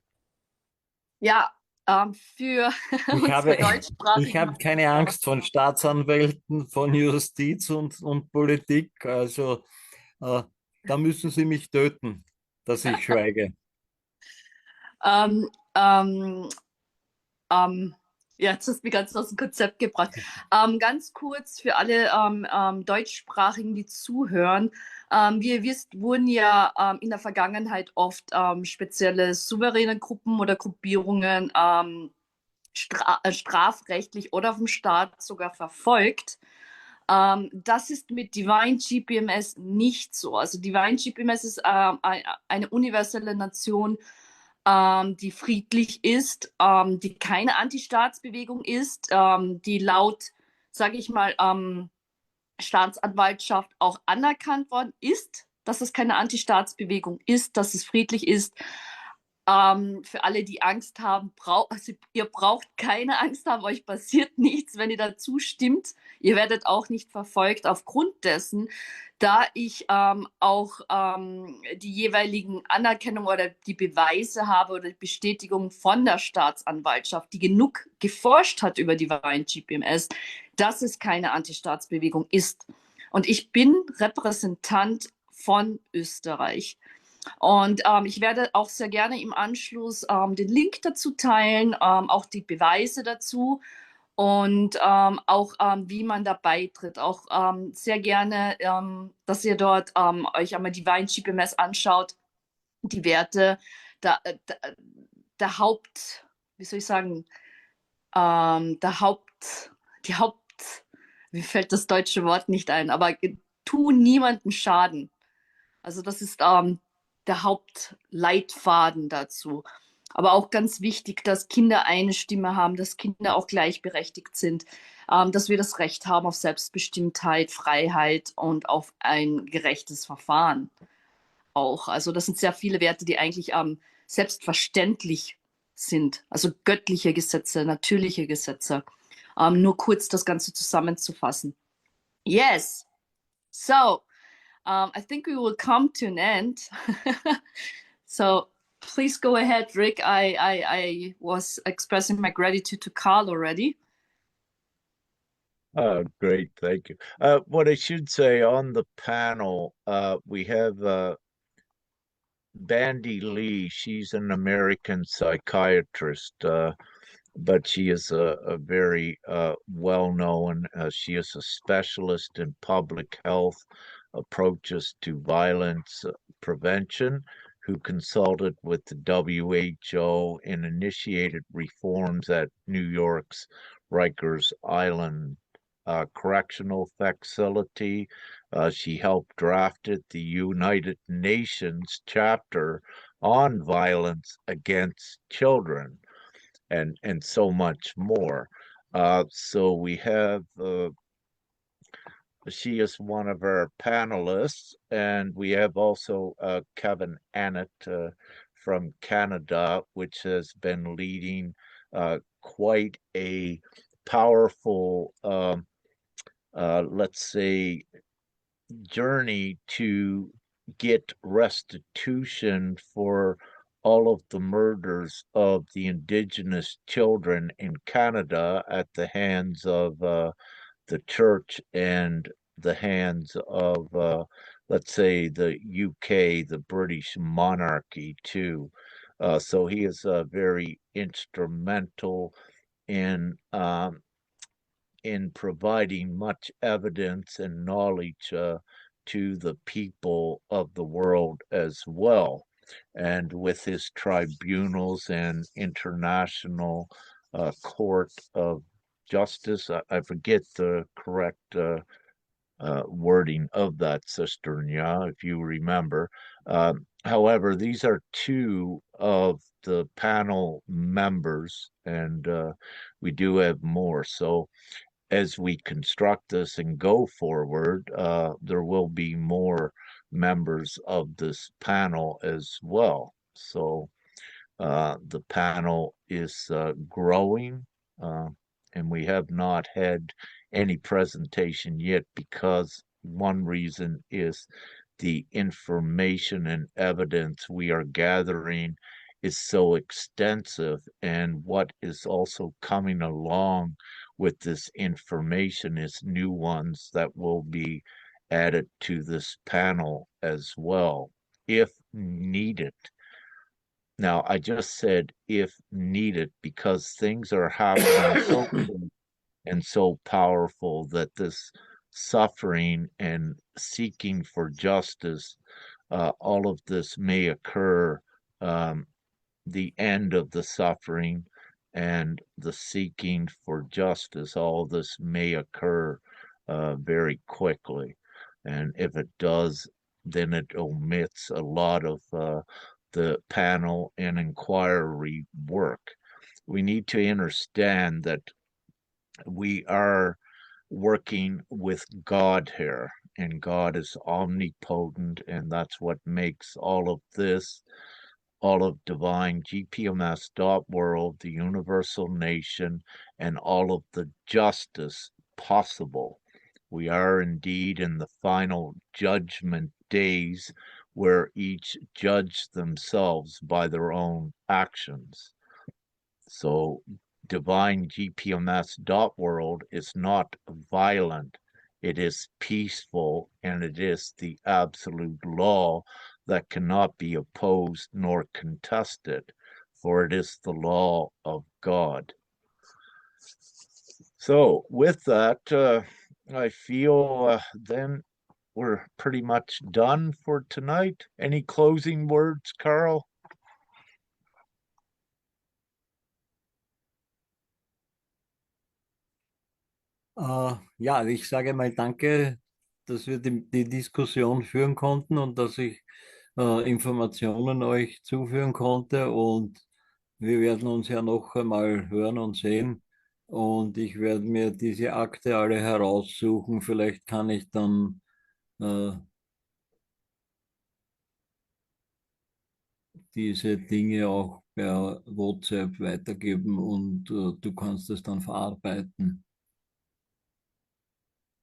Ja, für Ich unsere habe, ich deutschsprachigen habe keine Zuhörer. Angst von Staatsanwälten, von Justiz und Politik. Also da müssen Sie mich töten, dass ich schweige. Ähm, ähm, ja, jetzt hast du mich ganz aus dem Konzept gebracht. Ganz kurz für alle Deutschsprachigen, die zuhören. Wie ihr wisst, wurden ja in der Vergangenheit oft spezielle souveräne Gruppen oder Gruppierungen strafrechtlich oder vom Staat sogar verfolgt. Das ist mit Divine GPMS nicht so. Also Divine GPMS ist eine universelle Nation, die friedlich ist, die keine Anti-Staatsbewegung ist, die laut, sage ich mal, Staatsanwaltschaft auch anerkannt worden ist, dass es keine Anti-Staatsbewegung ist, dass es friedlich ist. Für alle, die Angst haben, also ihr braucht keine Angst haben, euch passiert nichts, wenn ihr dazu stimmt. Ihr werdet auch nicht verfolgt aufgrund dessen, da ich auch die jeweiligen Anerkennung oder die Beweise habe oder die Bestätigung von der Staatsanwaltschaft, die genug geforscht hat über die Divine GPMS, dass es keine Anti-Staatsbewegung ist. Und ich bin Repräsentant von Österreich. Und ich werde auch sehr gerne im Anschluss den Link dazu teilen, auch die Beweise dazu und auch wie man da beitritt. Auch sehr gerne, dass ihr dort euch einmal die Divine GPMS anschaut, die Werte, der Haupt, wie soll ich sagen, die Haupt, mir fällt das deutsche Wort nicht ein, aber tu niemandem Schaden. Also das ist der Hauptleitfaden dazu. Aber auch ganz wichtig, dass Kinder eine Stimme haben, dass Kinder auch gleichberechtigt sind, dass wir das Recht haben auf Selbstbestimmtheit, Freiheit und auf ein gerechtes Verfahren auch. Also das sind sehr viele Werte, die eigentlich selbstverständlich sind. Also göttliche Gesetze, natürliche Gesetze. Nur kurz das Ganze zusammenzufassen. Yes. So, I think we will come to an end. So please go ahead, Rick. I was expressing my gratitude to Karl already. Great, thank you. What I should say on the panel, we have Bandy Lee. She's an American psychiatrist, but she is a very well-known, she is a specialist in public health approaches to violence prevention, who consulted with the WHO and initiated reforms at New York's Rikers Island correctional facility. She helped drafted the United Nations chapter on violence against children, and so much more. So we have she is one of our panelists, and we have also Kevin Annett from Canada, which has been leading quite a powerful, let's say, journey to get restitution for all of the murders of the Indigenous children in Canada at the hands of the church and the hands of, let's say, the UK, the British monarchy, too. So he is very instrumental in providing much evidence and knowledge to the people of the world as well. And with his tribunals and international court of justice, I forget the correct wording of that, Sister Nya, if you remember. However, these are two of the panel members, and we do have more. So as we construct this and go forward, there will be more members of this panel as well. So the panel is growing, and we have not had any presentation yet because one reason is the information and evidence we are gathering is so extensive, and what is also coming along with this information is new ones that will be added to this panel as well, if needed. Now, I just said if needed because things are happening so quick and so powerful that this suffering and seeking for justice, all of this may occur, the end of the suffering and the seeking for justice, all this may occur very quickly. And if it does, then it omits a lot of the panel and inquiry work. We need to understand that we are working with God here, and God is omnipotent, and that's what makes all of this, all of divine GPMS.world, the universal nation, and all of the justice possible. We are indeed in the final judgment days where each judge themselves by their own actions. So divine GPMS.world is not violent. It is peaceful, and it is the absolute law that cannot be opposed nor contested, for it is the law of God. So with that, I feel then we're pretty much done for tonight. Any closing words, Karl? Ja, ich sage mal danke, dass wir die Diskussion führen konnten und dass ich Informationen euch zuführen konnte. Und wir werden uns ja noch einmal hören und sehen. Und ich werde mir diese Akte alle heraussuchen. Vielleicht kann ich dann diese Dinge auch per WhatsApp weitergeben und du kannst es dann verarbeiten.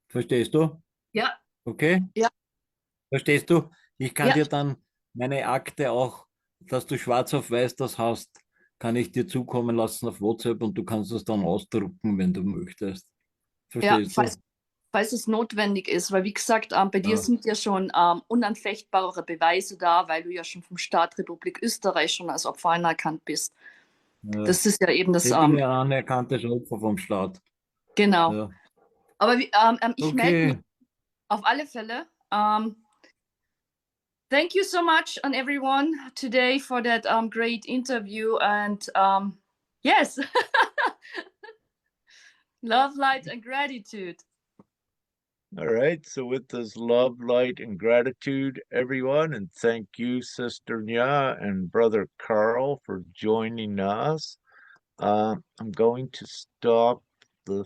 Verstehst du? Ja, Okay? ja, Verstehst du? Ich kann ja, dir dann meine Akte auch, dass du schwarz auf weiß das hast, kann ich dir zukommen lassen auf WhatsApp und du kannst es dann ausdrucken, wenn du möchtest. ja, Verstehst du? falls es notwendig ist, weil wie gesagt, bei dir Ja. sind ja schon unanfechtbare Beweise da, weil du ja schon vom Staat Republik Österreich schon als Opfer anerkannt bist. Das ist ja eben das, Ich bin ja anerkanntes Opfer vom Staat. genau. Ja. Aber ich melde mich Okay. auf alle Fälle. Thank you so much on everyone today for that great interview, and yes, love, light, and gratitude. All right. So with this love, light, and gratitude, everyone, and thank you, Sister Nya and Brother Karl, for joining us. I'm going to stop the